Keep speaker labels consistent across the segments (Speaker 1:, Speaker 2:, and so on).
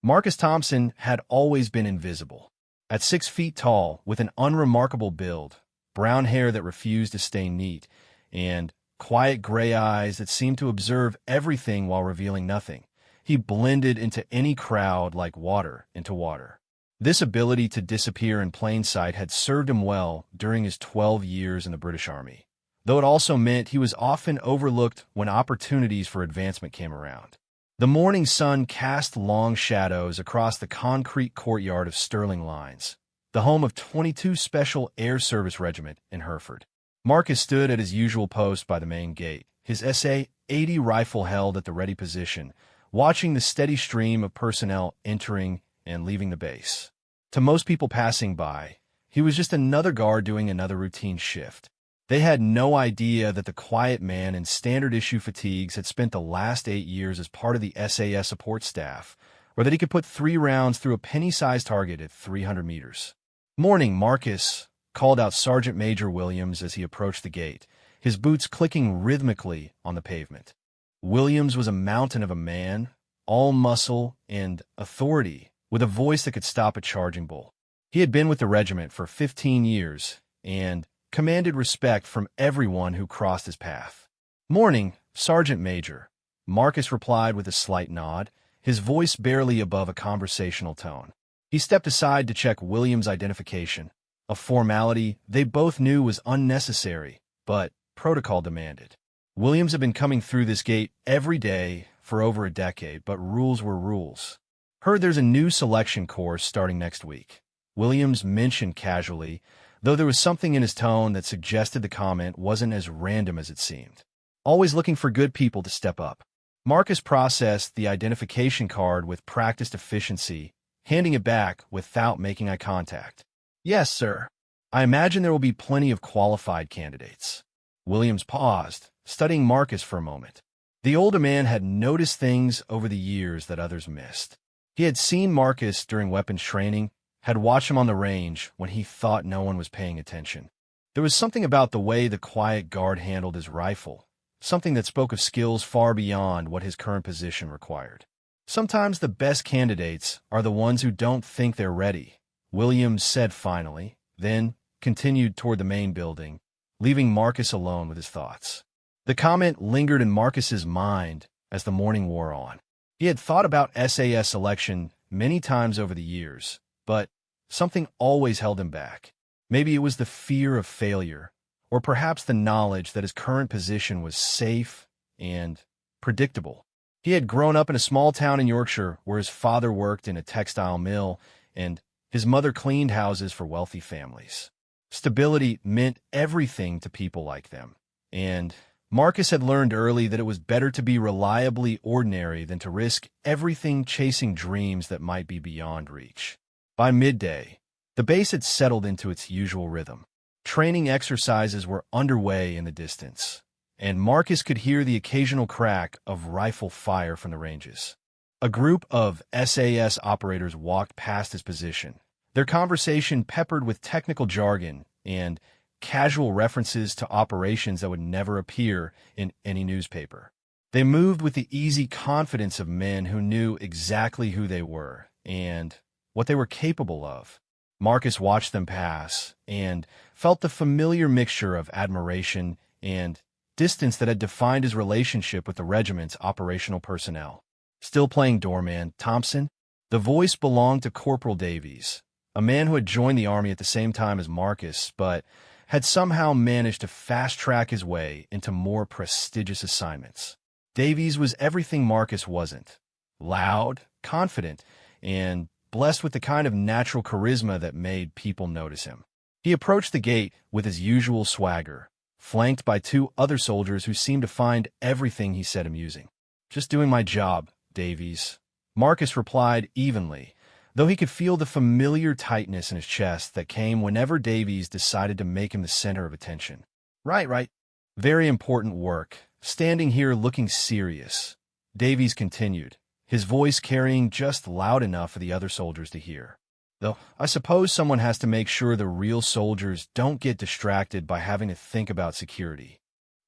Speaker 1: Marcus Thompson had always been invisible. At 6 feet tall, with an unremarkable build, brown hair that refused to stay neat, and quiet gray eyes that seemed to observe everything while revealing nothing, he blended into any crowd like water into water. This ability to disappear in plain sight had served him well during his 12 years in the British Army, though it also meant he was often overlooked when opportunities for advancement came around. The morning sun cast long shadows across the concrete courtyard of Sterling Lines, the home of 22 Special Air Service Regiment in Hereford. Marcus stood at his usual post by the main gate, his SA-80 rifle held at the ready position, watching the steady stream of personnel entering and leaving the base. To most people passing by, he was just another guard doing another routine shift. They had no idea that the quiet man in standard-issue fatigues had spent the last 8 years as part of the SAS support staff, or that he could put 3 rounds through a penny-sized target at 300 meters. "Morning, Marcus," called out Sergeant Major Williams as he approached the gate, his boots clicking rhythmically on the pavement. Williams was a mountain of a man, all muscle and authority, with a voice that could stop a charging bull. He had been with the regiment for 15 years, and commanded respect from everyone who crossed his path. "Morning, Sergeant Major," Marcus replied with a slight nod, his voice barely above a conversational tone. He stepped aside to check Williams' identification, a formality they both knew was unnecessary, but protocol demanded. Williams had been coming through this gate every day for over a decade, but rules were rules. "Heard there's a new selection course starting next week," Williams mentioned casually, though there was something in his tone that suggested the comment wasn't as random as it seemed. "Always looking for good people to step up." Marcus processed the identification card with practiced efficiency, handing it back without making eye contact. "Yes, sir. I imagine there will be plenty of qualified candidates." Williams paused, studying Marcus for a moment. The older man had noticed things over the years that others missed. He had seen Marcus during weapons training, had watched him on the range when he thought no one was paying attention. There was something about the way the quiet guard handled his rifle, something that spoke of skills far beyond what his current position required. "Sometimes the best candidates are the ones who don't think they're ready," Williams said finally, then continued toward the main building, leaving Marcus alone with his thoughts. The comment lingered in Marcus's mind as the morning wore on. He had thought about SAS selection many times over the years, but something always held him back. Maybe it was the fear of failure, or perhaps the knowledge that his current position was safe and predictable. He had grown up in a small town in Yorkshire where his father worked in a textile mill and his mother cleaned houses for wealthy families. Stability meant everything to people like them, and Marcus had learned early that it was better to be reliably ordinary than to risk everything chasing dreams that might be beyond reach. By midday, the base had settled into its usual rhythm. Training exercises were underway in the distance, and Marcus could hear the occasional crack of rifle fire from the ranges. A group of SAS operators walked past his position, their conversation peppered with technical jargon and casual references to operations that would never appear in any newspaper. They moved with the easy confidence of men who knew exactly who they were and what they were capable of. Marcus watched them pass and felt the familiar mixture of admiration and distance that had defined his relationship with the regiment's operational personnel. "Still playing doorman, Thompson?" The voice belonged to Corporal Davies, a man who had joined the Army at the same time as Marcus, but had somehow managed to fast-track his way into more prestigious assignments. Davies was everything Marcus wasn't: loud, confident, and blessed with the kind of natural charisma that made people notice him. He approached the gate with his usual swagger, flanked by 2 other soldiers who seemed to find everything he said amusing. "Just doing my job, Davies," Marcus replied evenly, though he could feel the familiar tightness in his chest that came whenever Davies decided to make him the center of attention. Right. Very important work. Standing here looking serious," Davies continued, his voice carrying just loud enough for the other soldiers to hear. "Though I suppose someone has to make sure the real soldiers don't get distracted by having to think about security."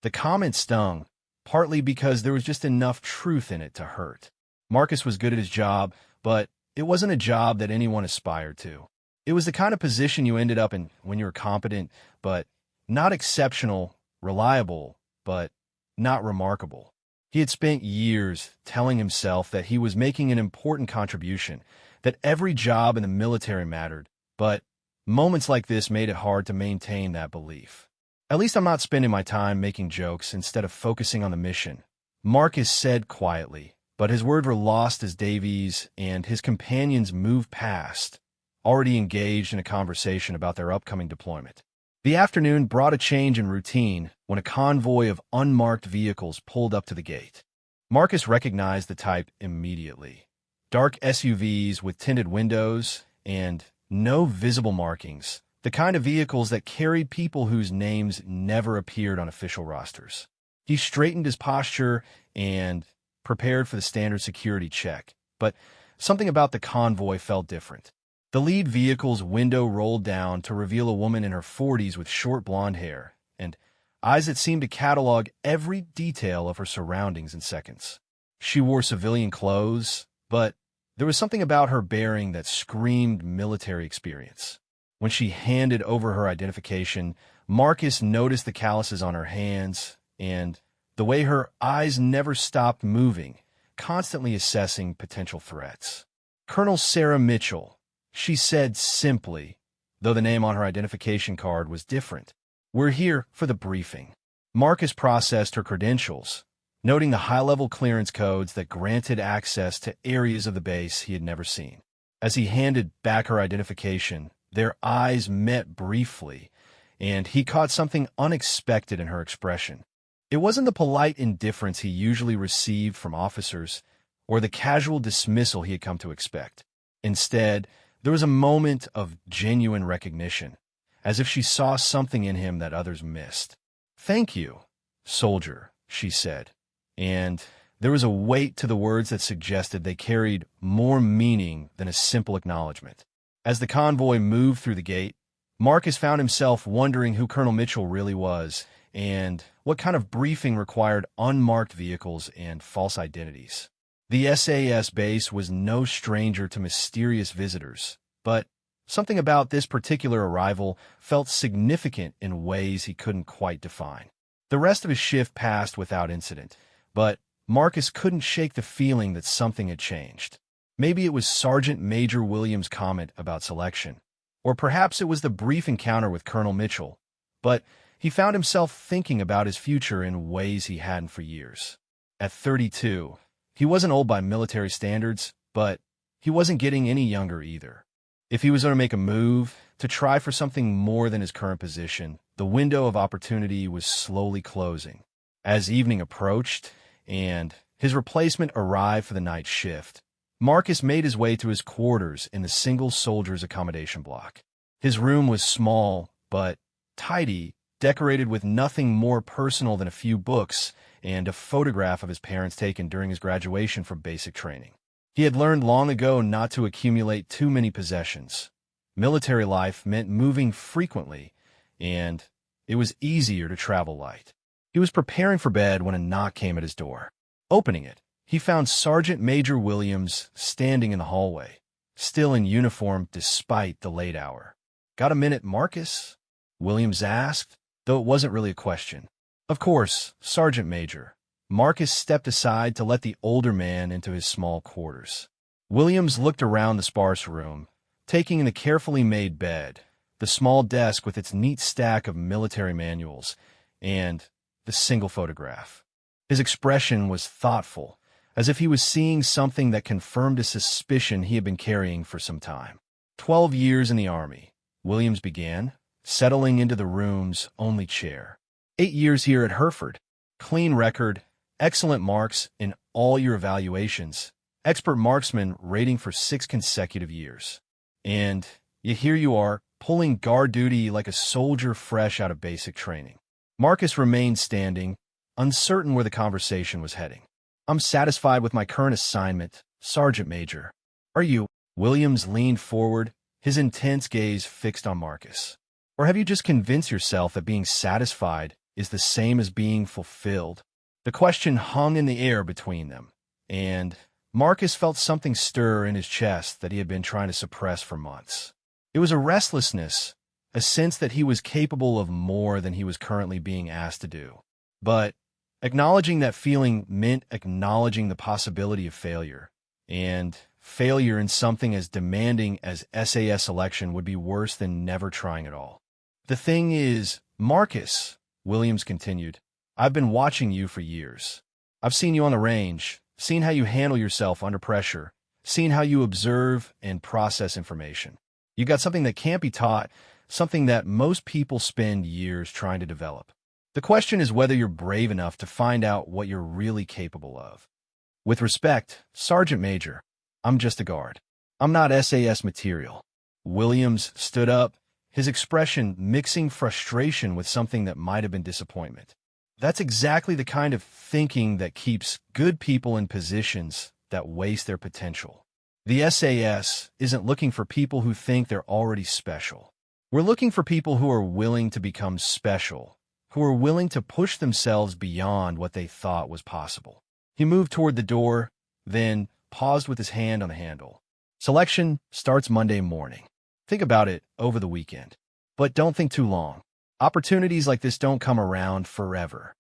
Speaker 1: The comment stung, partly because there was just enough truth in it to hurt. Marcus was good at his job, but It wasn't a job that anyone aspired to. It was the kind of position you ended up in when you were competent, but not exceptional, reliable, but not remarkable. He had spent years telling himself that he was making an important contribution, that every job in the military mattered, but moments like this made it hard to maintain that belief. At least I'm not spending my time making jokes instead of focusing on the mission, Marcus said quietly, but his words were lost as Davies and his companions moved past, already engaged in a conversation about their upcoming deployment. The afternoon brought a change in routine when a convoy of unmarked vehicles pulled up to the gate. Marcus recognized the type immediately. Dark SUVs with tinted windows and no visible markings, the kind of vehicles that carried people whose names never appeared on official rosters. He straightened his posture and prepared for the standard security check, but something about the convoy felt different. The lead vehicle's window rolled down to reveal a woman in her 40s with short blonde hair and eyes that seemed to catalog every detail of her surroundings in seconds. She wore civilian clothes, but there was something about her bearing that screamed military experience. When she handed over her identification, Marcus noticed the calluses on her hands and the way her eyes never stopped moving, constantly assessing potential threats. "Colonel Sarah Mitchell," she said simply, though the name on her identification card was different. "We're here for the briefing." Marcus processed her credentials, noting the high-level clearance codes that granted access to areas of the base he had never seen. As he handed back her identification, their eyes met briefly, and he caught something unexpected in her expression. It wasn't the polite indifference he usually received from officers, or the casual dismissal he had come to expect. Instead, there was a moment of genuine recognition, as if she saw something in him that others missed. "Thank you, soldier," she said, and there was a weight to the words that suggested they carried more meaning than a simple acknowledgement. As the convoy moved through the gate, Marcus found himself wondering who Colonel Mitchell really was and what kind of briefing required unmarked vehicles and false identities. The SAS base was no stranger to mysterious visitors, but something about this particular arrival felt significant in ways he couldn't quite define. The rest of his shift passed without incident, but Marcus couldn't shake the feeling that something had changed. Maybe it was Sergeant Major Williams' comment about selection, or perhaps it was the brief encounter with Colonel Mitchell, but he found himself thinking about his future in ways he hadn't for years. At 32, he wasn't old by military standards, but he wasn't getting any younger either. If he was going to make a move, to try for something more than his current position, the window of opportunity was slowly closing. As evening approached and his replacement arrived for the night shift, Marcus made his way to his quarters in the single soldier's accommodation block. His room was small, but tidy, decorated with nothing more personal than a few books and a photograph of his parents taken during his graduation from basic training. He had learned long ago not to accumulate too many possessions. Military life meant moving frequently, and it was easier to travel light. He was preparing for bed when a knock came at his door. Opening it, he found Sergeant Major Williams standing in the hallway, still in uniform despite the late hour. "Got a minute, Marcus?" Williams asked, though it wasn't really a question. "Of course, Sergeant Major." Marcus stepped aside to let the older man into his small quarters. Williams looked around the sparse room, taking in the carefully made bed, the small desk with its neat stack of military manuals, and the single photograph. His expression was thoughtful, as if he was seeing something that confirmed a suspicion he had been carrying for some time. 12 years in the Army, Williams began, settling into the room's only chair. 8 years here at Hereford. Clean record, excellent marks in all your evaluations, expert marksman rating for 6 consecutive years. And yet here you are, pulling guard duty like a soldier fresh out of basic training. Marcus remained standing, uncertain where the conversation was heading. "I'm satisfied with my current assignment, Sergeant Major." "Are you?" Williams leaned forward, his intense gaze fixed on Marcus. "Or have you just convinced yourself that being satisfied is the same as being fulfilled?" The question hung in the air between them, and Marcus felt something stir in his chest that he had been trying to suppress for months. It was a restlessness, a sense that he was capable of more than he was currently being asked to do. But acknowledging that feeling meant acknowledging the possibility of failure, and failure in something as demanding as SAS selection would be worse than never trying at all. "The thing is, Marcus," Williams continued, "I've been watching you for years. I've seen you on the range, seen how you handle yourself under pressure, seen how you observe and process information. You got something that can't be taught, something that most people spend years trying to develop. The question is whether you're brave enough to find out what you're really capable of. With respect, Sergeant Major, I'm just a guard. I'm not SAS material." Williams stood up, his expression mixing frustration with something that might have been disappointment. That's exactly the kind of thinking that keeps good people in positions that waste their potential. The SAS isn't looking for people who think they're already special. We're looking for people who are willing to become special, who are willing to push themselves beyond what they thought was possible. He moved toward the door, then paused with his hand on the handle. "Selection starts Monday morning. Think about it over the weekend. But don't think too long. Opportunities like this don't come around forever."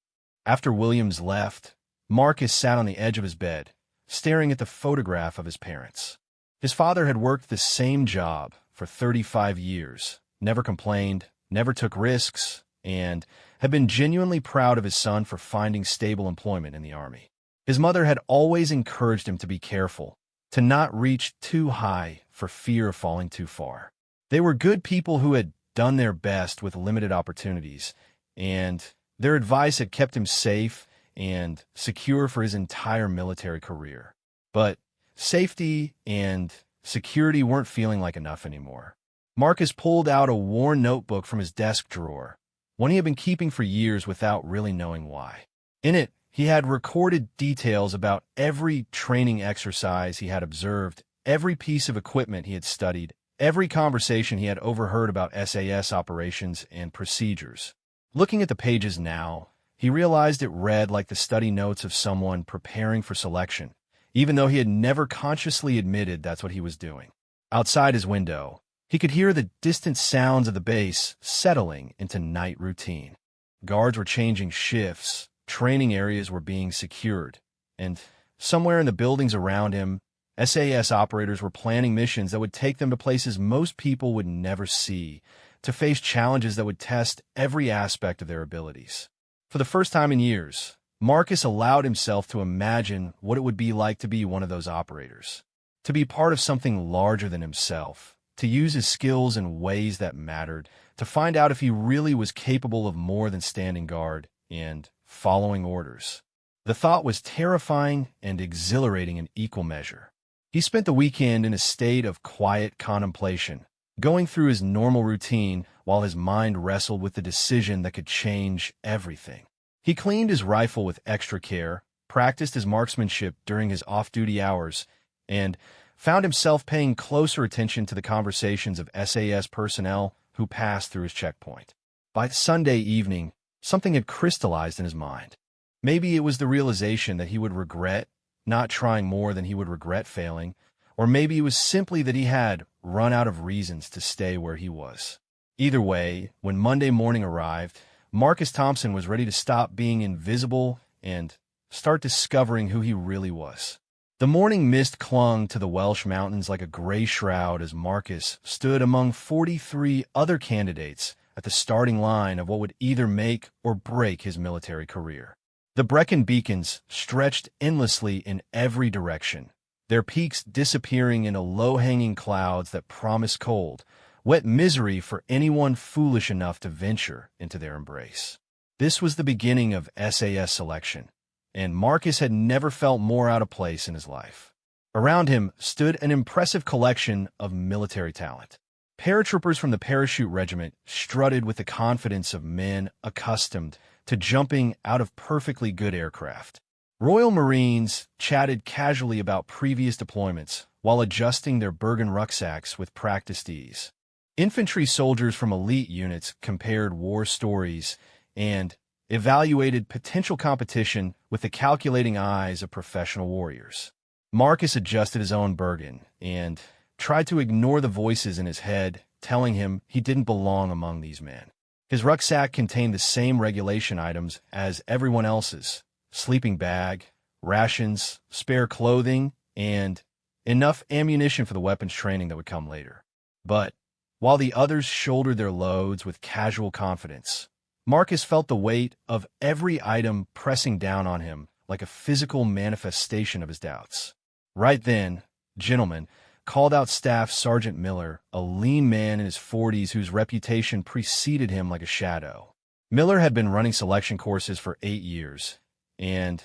Speaker 1: After Williams left, Marcus sat on the edge of his bed, staring at the photograph of his parents. His father had worked the same job for 35 years, never complained, never took risks, and had been genuinely proud of his son for finding stable employment in the Army. His mother had always encouraged him to be careful, to not reach too high for fear of falling too far. They were good people who had done their best with limited opportunities, and their advice had kept him safe and secure for his entire military career. But safety and security weren't feeling like enough anymore. Marcus pulled out a worn notebook from his desk drawer, one he had been keeping for years without really knowing why. In it, he had recorded details about every training exercise he had observed, every piece of equipment he had studied, every conversation he had overheard about SAS operations and procedures. Looking at the pages now, he realized it read like the study notes of someone preparing for selection, even though he had never consciously admitted that's what he was doing. Outside his window, he could hear the distant sounds of the base settling into night routine. Guards were changing shifts, training areas were being secured, and somewhere in the buildings around him, SAS operators were planning missions that would take them to places most people would never see, to face challenges that would test every aspect of their abilities. For the first time in years, Marcus allowed himself to imagine what it would be like to be one of those operators, to be part of something larger than himself, to use his skills in ways that mattered, to find out if he really was capable of more than standing guard and following orders. The thought was terrifying and exhilarating in equal measure. He spent the weekend in a state of quiet contemplation, going through his normal routine while his mind wrestled with the decision that could change everything. He cleaned his rifle with extra care, practiced his marksmanship during his off-duty hours, and found himself paying closer attention to the conversations of SAS personnel who passed through his checkpoint. By Sunday evening, something had crystallized in his mind. Maybe it was the realization that he would regret not trying more than he would regret failing, or maybe it was simply that he had run out of reasons to stay where he was. Either way, when Monday morning arrived, Marcus Thompson was ready to stop being invisible and start discovering who he really was. The morning mist clung to the Welsh mountains like a gray shroud as Marcus stood among 43 other candidates at the starting line of what would either make or break his military career. The Brecon beacons stretched endlessly in every direction, their peaks disappearing into low-hanging clouds that promised cold, wet misery for anyone foolish enough to venture into their embrace. This was the beginning of SAS selection, and Marcus had never felt more out of place in his life. Around him stood an impressive collection of military talent. Paratroopers from the Parachute Regiment strutted with the confidence of men accustomed to jumping out of perfectly good aircraft. Royal Marines chatted casually about previous deployments while adjusting their Bergen rucksacks with practiced ease. Infantry soldiers from elite units compared war stories and evaluated potential competition with the calculating eyes of professional warriors. Marcus adjusted his own burden and tried to ignore the voices in his head telling him he didn't belong among these men. His rucksack contained the same regulation items as everyone else's: sleeping bag, rations, spare clothing, and enough ammunition for the weapons training that would come later. But while the others shouldered their loads with casual confidence, Marcus felt the weight of every item pressing down on him like a physical manifestation of his doubts. Right then, gentlemen called out Staff Sergeant Miller, a lean man in his 40s whose reputation preceded him like a shadow. Miller had been running selection courses for 8 years, and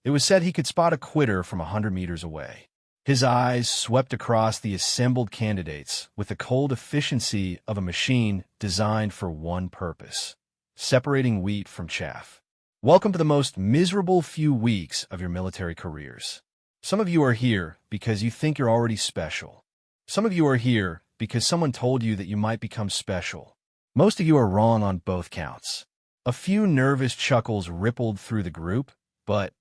Speaker 1: it was said he could spot a quitter from 100 meters away. His eyes swept across the assembled candidates with the cold efficiency of a machine designed for one purpose: separating wheat from chaff. Welcome to the most miserable few weeks of your military careers. Some of you are here because you think you're already special. Some of you are here because someone told you that you might become special. Most of you are wrong on both counts. A few nervous chuckles rippled through the group, but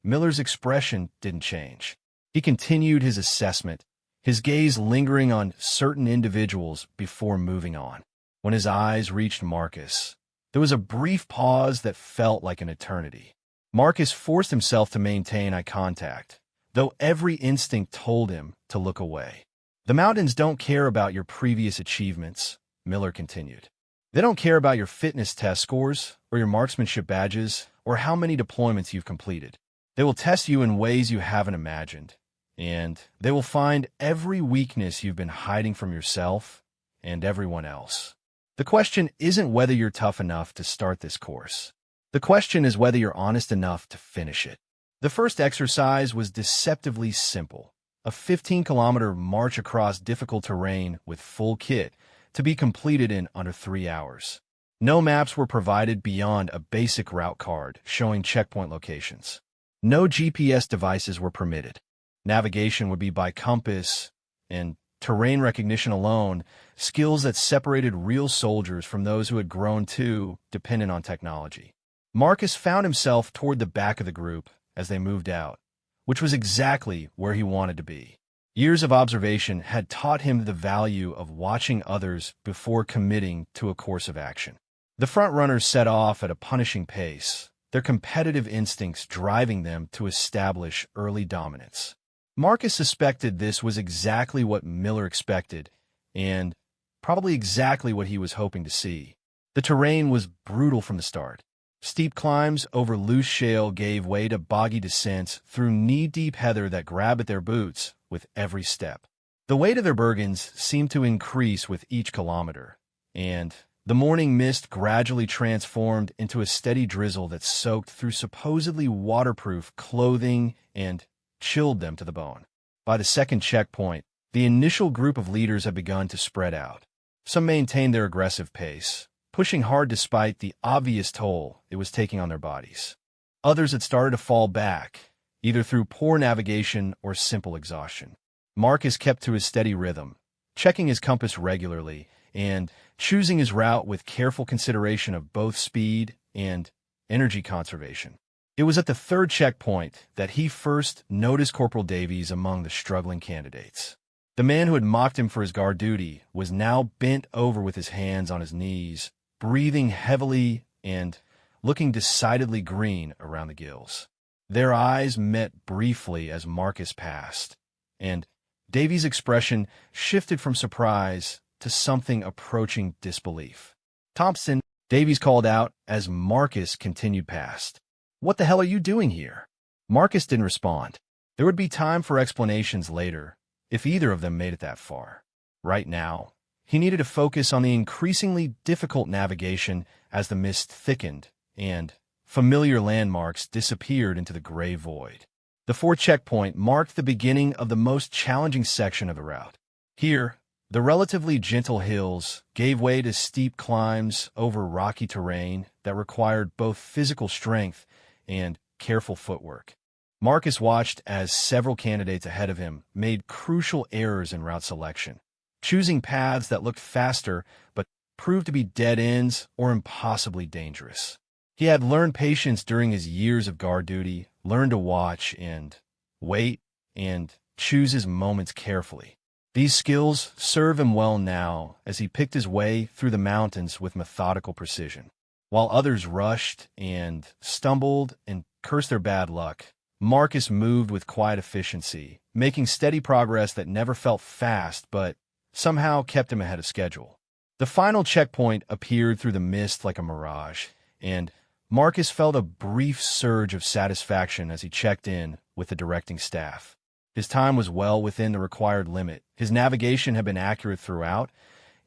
Speaker 1: Miller's expression didn't change. He continued his assessment, his gaze lingering on certain individuals before moving on. When his eyes reached Marcus, there was a brief pause that felt like an eternity. Marcus forced himself to maintain eye contact, though every instinct told him to look away. The mountains don't care about your previous achievements, Miller continued. They don't care about your fitness test scores or your marksmanship badges or how many deployments you've completed. They will test you in ways you haven't imagined, and they will find every weakness you've been hiding from yourself and everyone else. The question isn't whether you're tough enough to start this course. The question is whether you're honest enough to finish it. The first exercise was deceptively simple: a 15-kilometer march across difficult terrain with full kit to be completed in under 3 hours. No maps were provided beyond a basic route card showing checkpoint locations. No GPS devices were permitted. Navigation would be by compass and terrain recognition alone, skills that separated real soldiers from those who had grown too dependent on technology. Marcus found himself toward the back of the group as they moved out, which was exactly where he wanted to be. Years of observation had taught him the value of watching others before committing to a course of action. The front-runners set off at a punishing pace, their competitive instincts driving them to establish early dominance. Marcus suspected this was exactly what Miller expected, and probably exactly what he was hoping to see. The terrain was brutal from the start. Steep climbs over loose shale gave way to boggy descents through knee-deep heather that grabbed at their boots with every step. The weight of their burdens seemed to increase with each kilometer, and the morning mist gradually transformed into a steady drizzle that soaked through supposedly waterproof clothing and chilled them to the bone. By the second checkpoint, the initial group of leaders had begun to spread out. Some maintained their aggressive pace, pushing hard despite the obvious toll it was taking on their bodies. Others had started to fall back, either through poor navigation or simple exhaustion. Marcus kept to his steady rhythm, checking his compass regularly and choosing his route with careful consideration of both speed and energy conservation. It was at the third checkpoint that he first noticed Corporal Davies among the struggling candidates. The man who had mocked him for his guard duty was now bent over with his hands on his knees, breathing heavily and looking decidedly green around the gills. Their eyes met briefly as Marcus passed, and Davies' expression shifted from surprise to something approaching disbelief. "Thompson," Davies called out as Marcus continued past. "What the hell are you doing here?" Marcus didn't respond. There would be time for explanations later, if either of them made it that far. Right now, he needed to focus on the increasingly difficult navigation as the mist thickened and familiar landmarks disappeared into the gray void. The fourth checkpoint marked the beginning of the most challenging section of the route. Here, the relatively gentle hills gave way to steep climbs over rocky terrain that required both physical strength and careful footwork. Marcus watched as several candidates ahead of him made crucial errors in route selection, choosing paths that looked faster but proved to be dead ends or impossibly dangerous. He had learned patience during his years of guard duty, learned to watch and wait, and choose his moments carefully. These skills serve him well now as he picked his way through the mountains with methodical precision. While others rushed and stumbled and cursed their bad luck, Marcus moved with quiet efficiency, making steady progress that never felt fast but somehow kept him ahead of schedule. The final checkpoint appeared through the mist like a mirage, and Marcus felt a brief surge of satisfaction as he checked in with the directing staff. His time was well within the required limit. His navigation had been accurate throughout,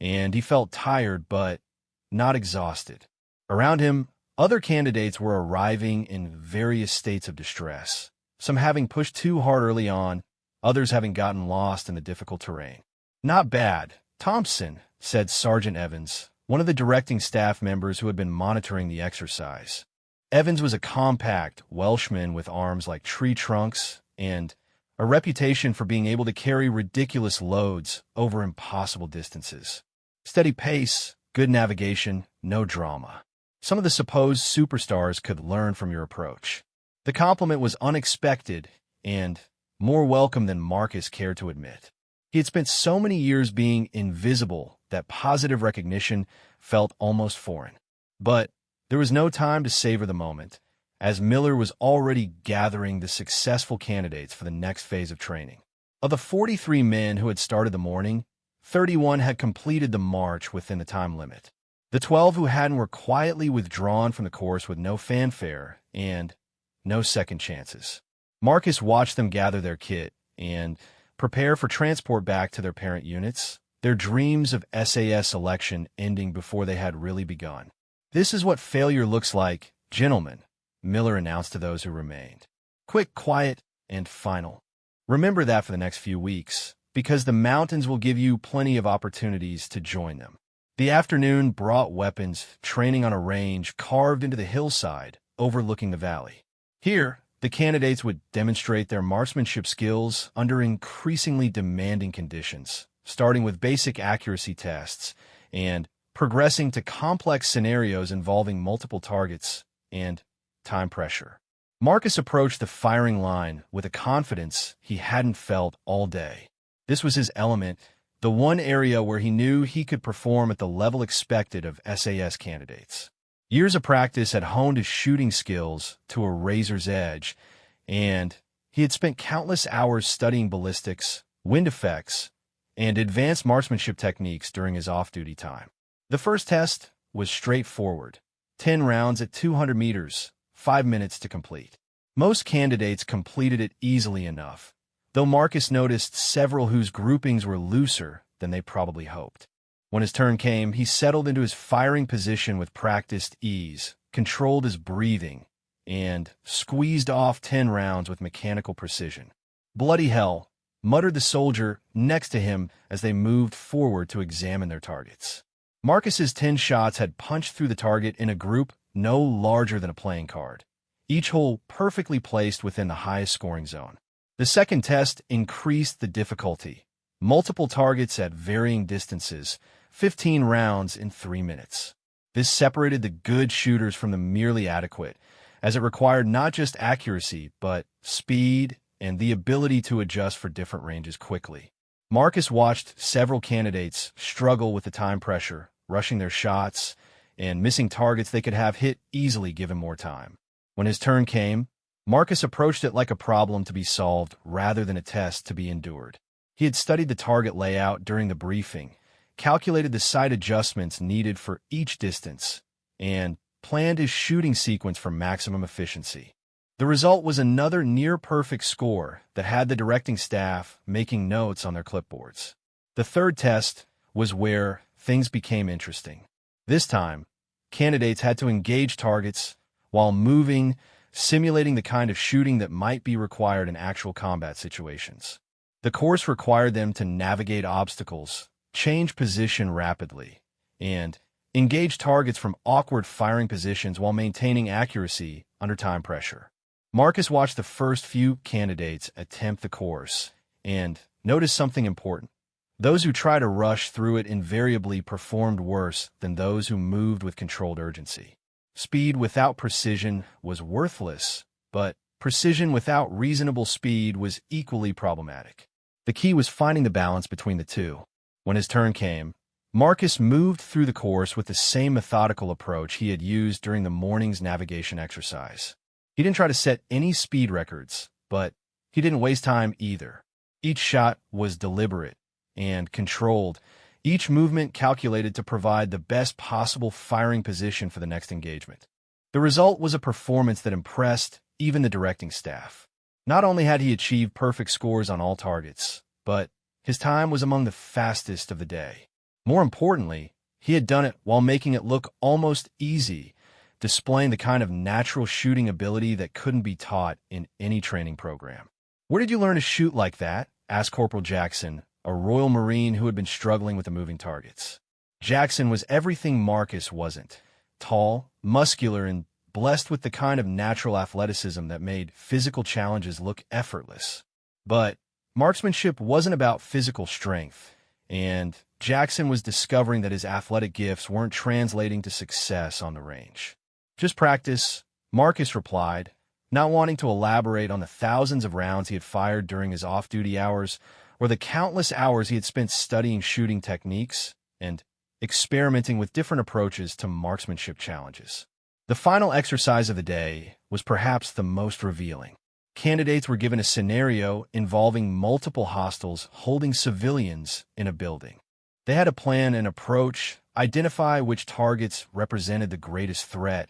Speaker 1: and he felt tired but not exhausted. Around him, other candidates were arriving in various states of distress, some having pushed too hard early on, others having gotten lost in the difficult terrain. "Not bad, Thompson," said Sergeant Evans, one of the directing staff members who had been monitoring the exercise. Evans was a compact Welshman with arms like tree trunks and a reputation for being able to carry ridiculous loads over impossible distances. Steady pace, good navigation, no drama. Some of the supposed superstars could learn from your approach. The compliment was unexpected and more welcome than Marcus cared to admit. He had spent so many years being invisible that positive recognition felt almost foreign. But there was no time to savor the moment, as Miller was already gathering the successful candidates for the next phase of training. Of the 43 men who had started the morning, 31 had completed the march within the time limit. The 12 who hadn't were quietly withdrawn from the course with no fanfare and no second chances. Marcus watched them gather their kit and prepare for transport back to their parent units, their dreams of SAS selection ending before they had really begun. "This is what failure looks like, gentlemen," Miller announced to those who remained. "Quick, quiet, and final. Remember that for the next few weeks, because the mountains will give you plenty of opportunities to join them." The afternoon brought weapons, training on a range carved into the hillside overlooking the valley. Here, the candidates would demonstrate their marksmanship skills under increasingly demanding conditions, starting with basic accuracy tests and progressing to complex scenarios involving multiple targets and time pressure. Marcus approached the firing line with a confidence he hadn't felt all day. This was his element, the one area where he knew he could perform at the level expected of SAS candidates. Years of practice had honed his shooting skills to a razor's edge, and he had spent countless hours studying ballistics, wind effects, and advanced marksmanship techniques during his off-duty time. The first test was straightforward: 10 rounds at 200 meters, 5 minutes to complete. Most candidates completed it easily enough, though Marcus noticed several whose groupings were looser than they probably hoped. When his turn came, he settled into his firing position with practiced ease, controlled his breathing, and squeezed off 10 rounds with mechanical precision. "Bloody hell," muttered the soldier next to him as they moved forward to examine their targets. Marcus's 10 shots had punched through the target in a group no larger than a playing card, each hole perfectly placed within the highest scoring zone. The second test increased the difficulty. Multiple targets at varying distances, 15 rounds in 3 minutes. This separated the good shooters from the merely adequate, as it required not just accuracy, but speed and the ability to adjust for different ranges quickly. Marcus watched several candidates struggle with the time pressure, rushing their shots and missing targets they could have hit easily given more time. When his turn came, Marcus approached it like a problem to be solved rather than a test to be endured. He had studied the target layout during the briefing, calculated the sight adjustments needed for each distance, and planned his shooting sequence for maximum efficiency. The result was another near-perfect score that had the directing staff making notes on their clipboards. The third test was where things became interesting. This time, candidates had to engage targets while moving, simulating the kind of shooting that might be required in actual combat situations. The course required them to navigate obstacles, change position rapidly, and engage targets from awkward firing positions while maintaining accuracy under time pressure. Marcus watched the first few candidates attempt the course and noticed something important. Those who tried to rush through it invariably performed worse than those who moved with controlled urgency. Speed without precision was worthless, but precision without reasonable speed was equally problematic. The key was finding the balance between the two. When his turn came, Marcus moved through the course with the same methodical approach he had used during the morning's navigation exercise. He didn't try to set any speed records, but he didn't waste time either. Each shot was deliberate and controlled, each movement calculated to provide the best possible firing position for the next engagement. The result was a performance that impressed even the directing staff. Not only had he achieved perfect scores on all targets, but his time was among the fastest of the day. More importantly, he had done it while making it look almost easy, displaying the kind of natural shooting ability that couldn't be taught in any training program. "Where did you learn to shoot like that?" asked Corporal Jackson, a Royal Marine who had been struggling with the moving targets. Jackson was everything Marcus wasn't: tall, muscular, and blessed with the kind of natural athleticism that made physical challenges look effortless. But marksmanship wasn't about physical strength, and Jackson was discovering that his athletic gifts weren't translating to success on the range. "Just practice," Marcus replied, not wanting to elaborate on the thousands of rounds he had fired during his off-duty hours or the countless hours he had spent studying shooting techniques and experimenting with different approaches to marksmanship challenges. The final exercise of the day was perhaps the most revealing. Candidates were given a scenario involving multiple hostiles holding civilians in a building. They had to plan an approach, identify which targets represented the greatest threat,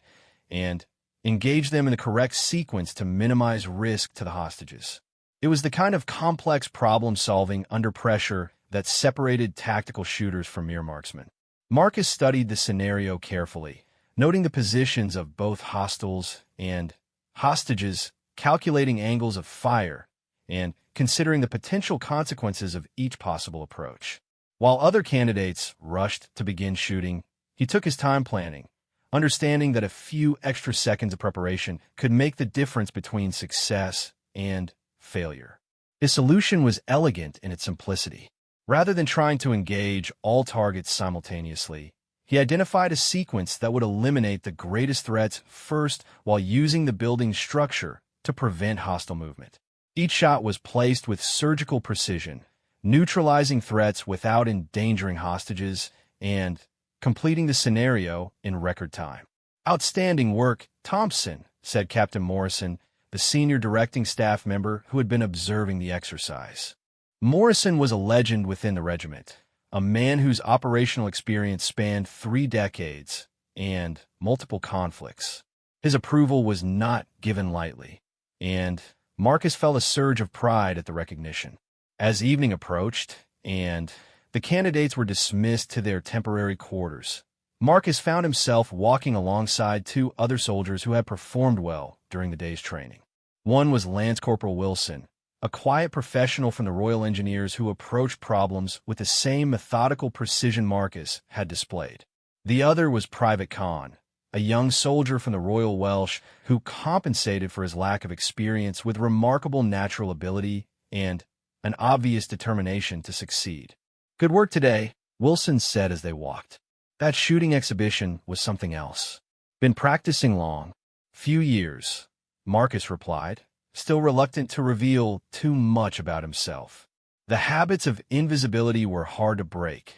Speaker 1: and engage them in the correct sequence to minimize risk to the hostages. It was the kind of complex problem-solving under pressure that separated tactical shooters from mere marksmen. Marcus studied the scenario carefully, noting the positions of both hostiles and hostages, calculating angles of fire, and considering the potential consequences of each possible approach. While other candidates rushed to begin shooting, he took his time planning, understanding that a few extra seconds of preparation could make the difference between success and failure. His solution was elegant in its simplicity. Rather than trying to engage all targets simultaneously, he identified a sequence that would eliminate the greatest threats first while using the building's structure to prevent hostile movement. Each shot was placed with surgical precision, neutralizing threats without endangering hostages and completing the scenario in record time. "Outstanding work, Thompson," said Captain Morrison, the senior directing staff member who had been observing the exercise. Morrison was a legend within the regiment, a man whose operational experience spanned 3 decades and multiple conflicts. His approval was not given lightly, and Marcus felt a surge of pride at the recognition. As evening approached, and the candidates were dismissed to their temporary quarters, Marcus found himself walking alongside 2 other soldiers who had performed well during the day's training. One was Lance Corporal Wilson, a quiet professional from the Royal Engineers who approached problems with the same methodical precision Marcus had displayed. The other was Private Khan, a young soldier from the Royal Welsh who compensated for his lack of experience with remarkable natural ability and an obvious determination to succeed. "Good work today," Wilson said as they walked. "That shooting exhibition was something else." "Been practicing long?" "Few years," Marcus replied, still reluctant to reveal too much about himself. The habits of invisibility were hard to break,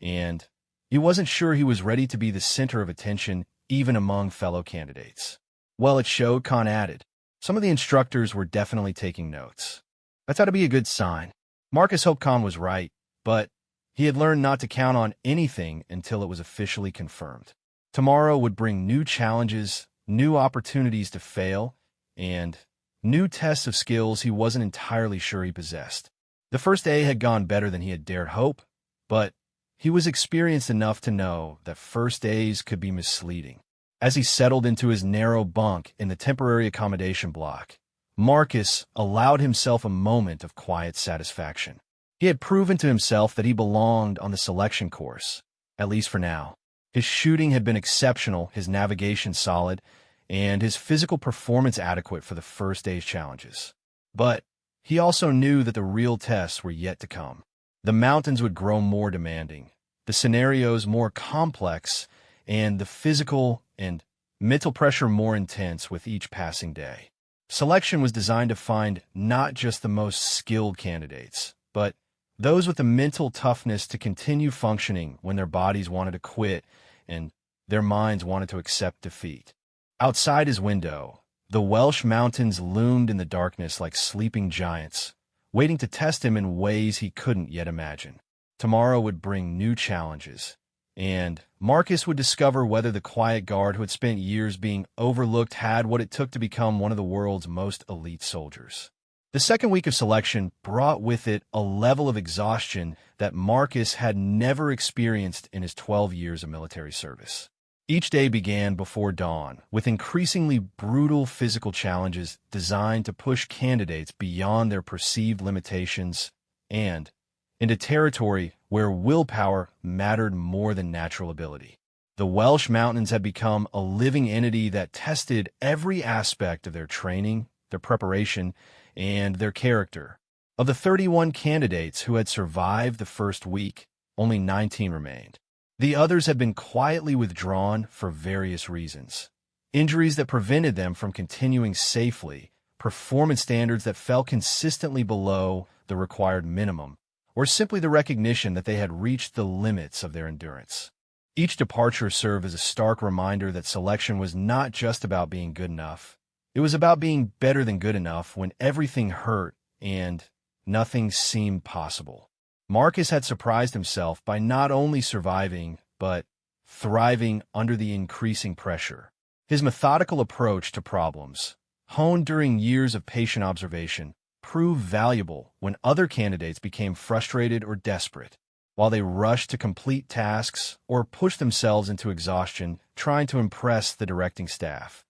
Speaker 1: and he wasn't sure he was ready to be the center of attention even among fellow candidates. "Well, it showed," Khan added. "Some of the instructors were definitely taking notes." That's ought to be a good sign. Marcus hoped Khan was right, but he had learned not to count on anything until it was officially confirmed. Tomorrow would bring new challenges, new opportunities to fail, and new tests of skills he wasn't entirely sure he possessed. The first day had gone better than he had dared hope, but he was experienced enough to know that first days could be misleading. As he settled into his narrow bunk in the temporary accommodation block, Marcus allowed himself a moment of quiet satisfaction. He had proven to himself that he belonged on the selection course, at least for now. His shooting had been exceptional, his navigation solid, and his physical performance adequate for the first day's challenges. But he also knew that the real tests were yet to come. The mountains would grow more demanding, the scenarios more complex, and the physical and mental pressure more intense with each passing day. Selection was designed to find not just the most skilled candidates, but those with the mental toughness to continue functioning when their bodies wanted to quit and their minds wanted to accept defeat. Outside his window, the Welsh mountains loomed in the darkness like sleeping giants, waiting to test him in ways he couldn't yet imagine. Tomorrow would bring new challenges, and Marcus would discover whether the quiet guard who had spent years being overlooked had what it took to become one of the world's most elite soldiers. The second week of selection brought with it a level of exhaustion that Marcus had never experienced in his 12 years of military service. Each day began before dawn, with increasingly brutal physical challenges designed to push candidates beyond their perceived limitations and into territory where willpower mattered more than natural ability. The Welsh mountains had become a living entity that tested every aspect of their training, their preparation, and their character. Of the 31 candidates who had survived the first week, only 19 remained. The others had been quietly withdrawn for various reasons. Injuries that prevented them from continuing safely, performance standards that fell consistently below the required minimum, or simply the recognition that they had reached the limits of their endurance. Each departure served as a stark reminder that selection was not just about being good enough. It was about being better than good enough when everything hurt and nothing seemed possible. Marcus had surprised himself by not only surviving, but thriving under the increasing pressure. His methodical approach to problems, honed during years of patient observation, proved valuable when other candidates became frustrated or desperate, while they rushed to complete tasks or pushed themselves into exhaustion trying to impress the directing staff.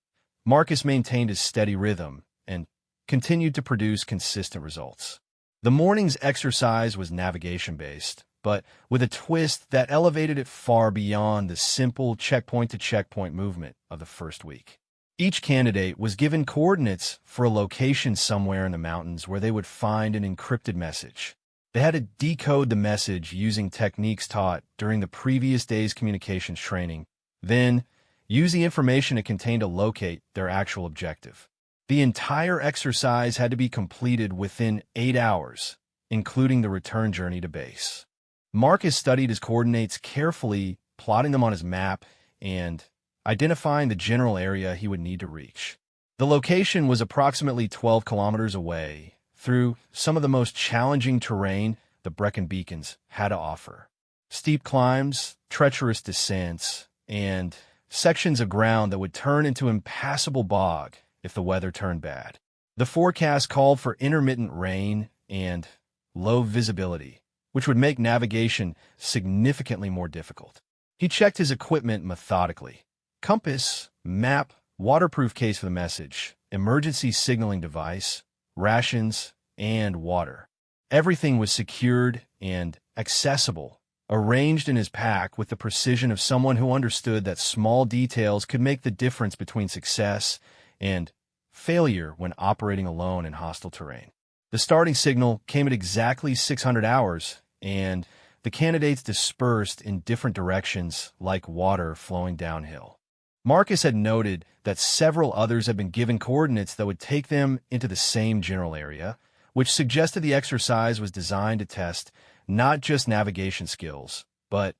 Speaker 1: Marcus maintained his steady rhythm and continued to produce consistent results. The morning's exercise was navigation-based, but with a twist that elevated it far beyond the simple checkpoint-to-checkpoint movement of the first week. Each candidate was given coordinates for a location somewhere in the mountains where they would find an encrypted message. They had to decode the message using techniques taught during the previous day's communications training, then use the information it contained to locate their actual objective. The entire exercise had to be completed within 8 hours, including the return journey to base. Marcus studied his coordinates carefully, plotting them on his map and identifying the general area he would need to reach. The location was approximately 12 kilometers away, through some of the most challenging terrain the Brecon Beacons had to offer. Steep climbs, treacherous descents, and sections of ground that would turn into impassable bog if the weather turned bad. The forecast called for intermittent rain and low visibility, which would make navigation significantly more difficult. He checked his equipment methodically. Compass, map, waterproof case for the message, emergency signaling device, rations, and water. Everything was secured and accessible, arranged in his pack with the precision of someone who understood that small details could make the difference between success and failure when operating alone in hostile terrain. The starting signal came at exactly 600 hours, and the candidates dispersed in different directions like water flowing downhill. Marcus had noted that several others had been given coordinates that would take them into the same general area, which suggested the exercise was designed to test not just navigation skills, but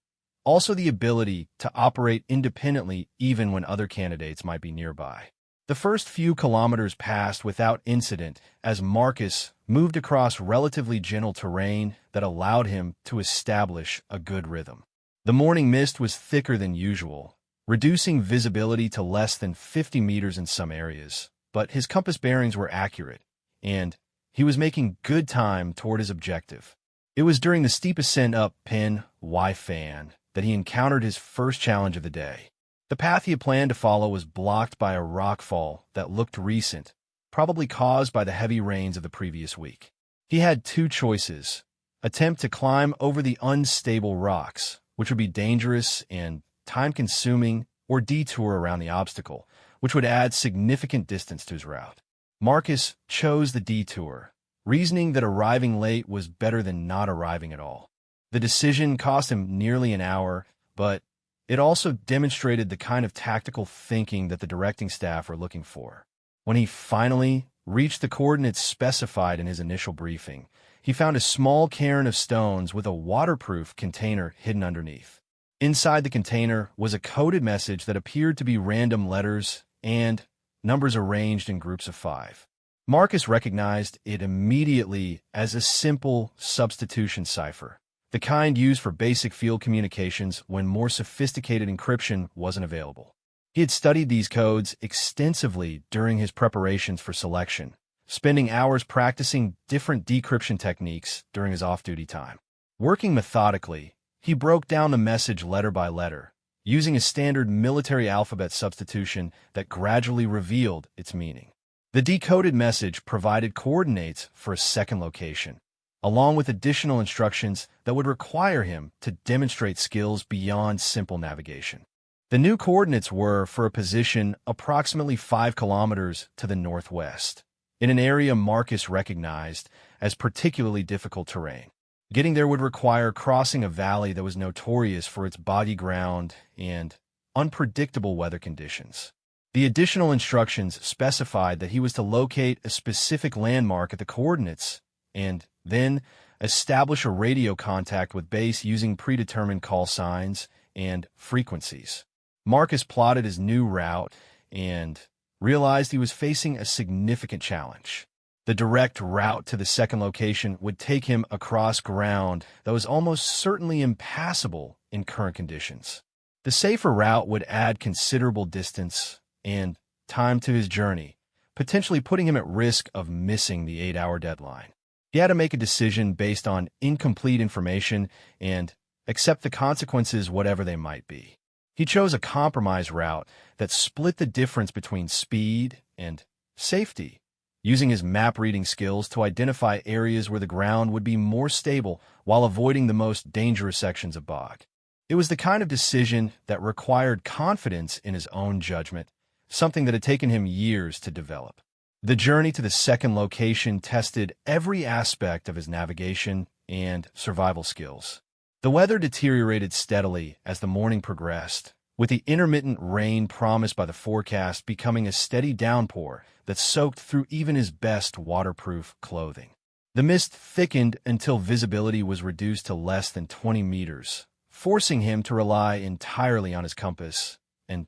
Speaker 1: also the ability to operate independently even when other candidates might be nearby. The first few kilometers passed without incident as Marcus moved across relatively gentle terrain that allowed him to establish a good rhythm. The morning mist was thicker than usual, reducing visibility to less than 50 meters in some areas, but his compass bearings were accurate, and he was making good time toward his objective. It was during the steep ascent up Pen Y Fan that he encountered his first challenge of the day. The path he had planned to follow was blocked by a rockfall that looked recent, probably caused by the heavy rains of the previous week. He had two choices: attempt to climb over the unstable rocks, which would be dangerous and time-consuming, or detour around the obstacle, which would add significant distance to his route. Marcus chose the detour, reasoning that arriving late was better than not arriving at all. The decision cost him nearly an hour, but it also demonstrated the kind of tactical thinking that the directing staff were looking for. When he finally reached the coordinates specified in his initial briefing, he found a small cairn of stones with a waterproof container hidden underneath. Inside the container was a coded message that appeared to be random letters and numbers arranged in groups of 5. Marcus recognized it immediately as a simple substitution cipher, the kind used for basic field communications when more sophisticated encryption wasn't available. He had studied these codes extensively during his preparations for selection, spending hours practicing different decryption techniques during his off-duty time. Working methodically, he broke down the message letter by letter, using a standard military alphabet substitution that gradually revealed its meaning. The decoded message provided coordinates for a second location, along with additional instructions that would require him to demonstrate skills beyond simple navigation. The new coordinates were for a position approximately 5 kilometers to the northwest, in an area Marcus recognized as particularly difficult terrain. Getting there would require crossing a valley that was notorious for its boggy ground and unpredictable weather conditions. The additional instructions specified that he was to locate a specific landmark at the coordinates and then establish a radio contact with base using predetermined call signs and frequencies. Marcus plotted his new route and realized he was facing a significant challenge. The direct route to the second location would take him across ground that was almost certainly impassable in current conditions. The safer route would add considerable distance and time to his journey, potentially putting him at risk of missing the 8-hour deadline. He had to make a decision based on incomplete information and accept the consequences, whatever they might be. He chose a compromise route that split the difference between speed and safety, using his map-reading skills to identify areas where the ground would be more stable while avoiding the most dangerous sections of bog. It was the kind of decision that required confidence in his own judgment, something that had taken him years to develop. The journey to the second location tested every aspect of his navigation and survival skills. The weather deteriorated steadily as the morning progressed, with the intermittent rain promised by the forecast becoming a steady downpour that soaked through even his best waterproof clothing. The mist thickened until visibility was reduced to less than 20 meters, forcing him to rely entirely on his compass and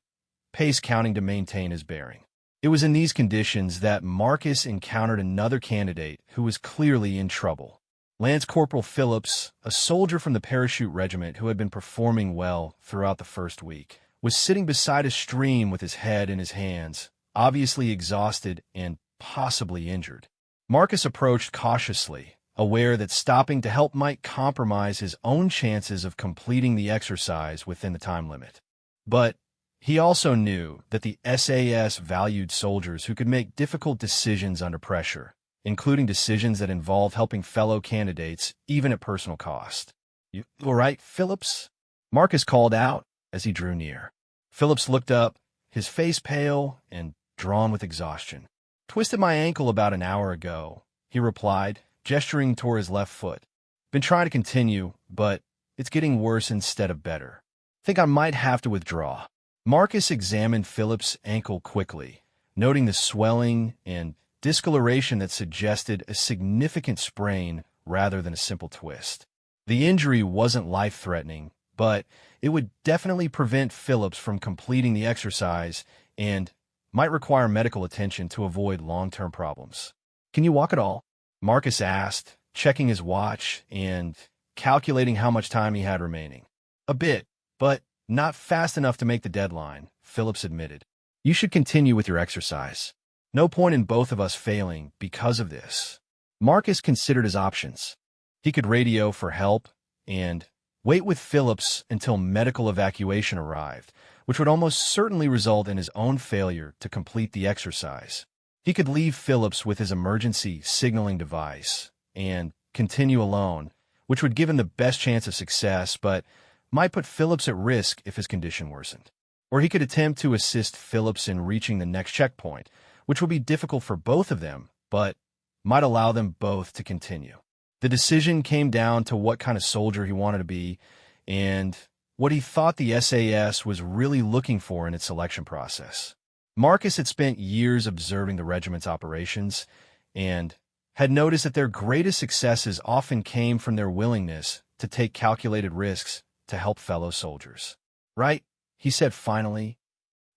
Speaker 1: pace counting to maintain his bearing. It was in these conditions that Marcus encountered another candidate who was clearly in trouble. Lance Corporal Phillips, a soldier from the parachute regiment who had been performing well throughout the first week, was sitting beside a stream with his head in his hands, obviously exhausted and possibly injured. Marcus approached cautiously, aware that stopping to help might compromise his own chances of completing the exercise within the time limit. But he also knew that the SAS valued soldiers who could make difficult decisions under pressure, including decisions that involved helping fellow candidates, even at personal cost. "You all right, Phillips?" Marcus called out as he drew near. Phillips looked up, his face pale and drawn with exhaustion. "Twisted my ankle about an hour ago," he replied, gesturing toward his left foot. "Been trying to continue, but it's getting worse instead of better. Think I might have to withdraw." Marcus examined Phillips' ankle quickly, noting the swelling and discoloration that suggested a significant sprain rather than a simple twist. The injury wasn't life-threatening, but it would definitely prevent Phillips from completing the exercise and might require medical attention to avoid long-term problems. "Can you walk at all?" Marcus asked, checking his watch and calculating how much time he had remaining. "A bit, but not fast enough to make the deadline," Phillips admitted. "You should continue with your exercise. No point in both of us failing because of this." Marcus considered his options. He could radio for help and wait with Phillips until medical evacuation arrived, which would almost certainly result in his own failure to complete the exercise. He could leave Phillips with his emergency signaling device and continue alone, which would give him the best chance of success, but might put Phillips at risk if his condition worsened. Or he could attempt to assist Phillips in reaching the next checkpoint, which would be difficult for both of them, but might allow them both to continue. The decision came down to what kind of soldier he wanted to be and what he thought the SAS was really looking for in its selection process. Marcus had spent years observing the regiment's operations and had noticed that their greatest successes often came from their willingness to take calculated risks to help fellow soldiers. "Right," he said finally,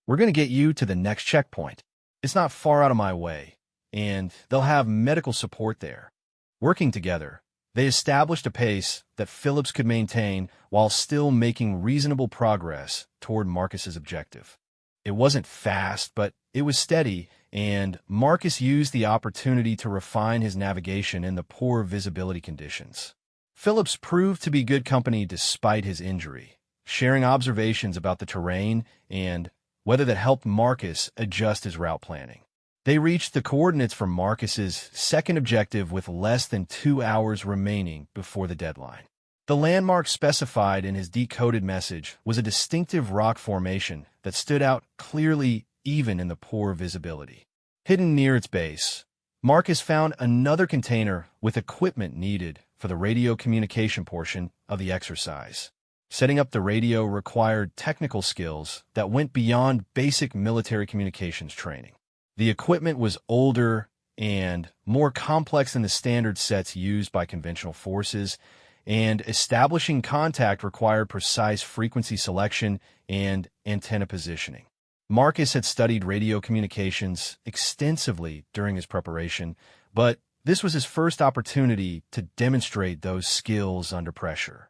Speaker 1: "we're going to get you to the next checkpoint. It's not far out of my way, and they'll have medical support there." Working together, they established a pace that Phillips could maintain while still making reasonable progress toward Marcus's objective. It wasn't fast, but it was steady, and Marcus used the opportunity to refine his navigation in the poor visibility conditions. Phillips proved to be good company despite his injury, sharing observations about the terrain and weather that helped Marcus adjust his route planning. They reached the coordinates for Marcus's second objective with less than 2 hours remaining before the deadline. The landmark specified in his decoded message was a distinctive rock formation that stood out clearly even in the poor visibility. Hidden near its base, Marcus found another container with equipment needed for the radio communication portion of the exercise. Setting up the radio required technical skills that went beyond basic military communications training. The equipment was older and more complex than the standard sets used by conventional forces, and establishing contact required precise frequency selection and antenna positioning. Marcus had studied radio communications extensively during his preparation, but this was his first opportunity to demonstrate those skills under pressure.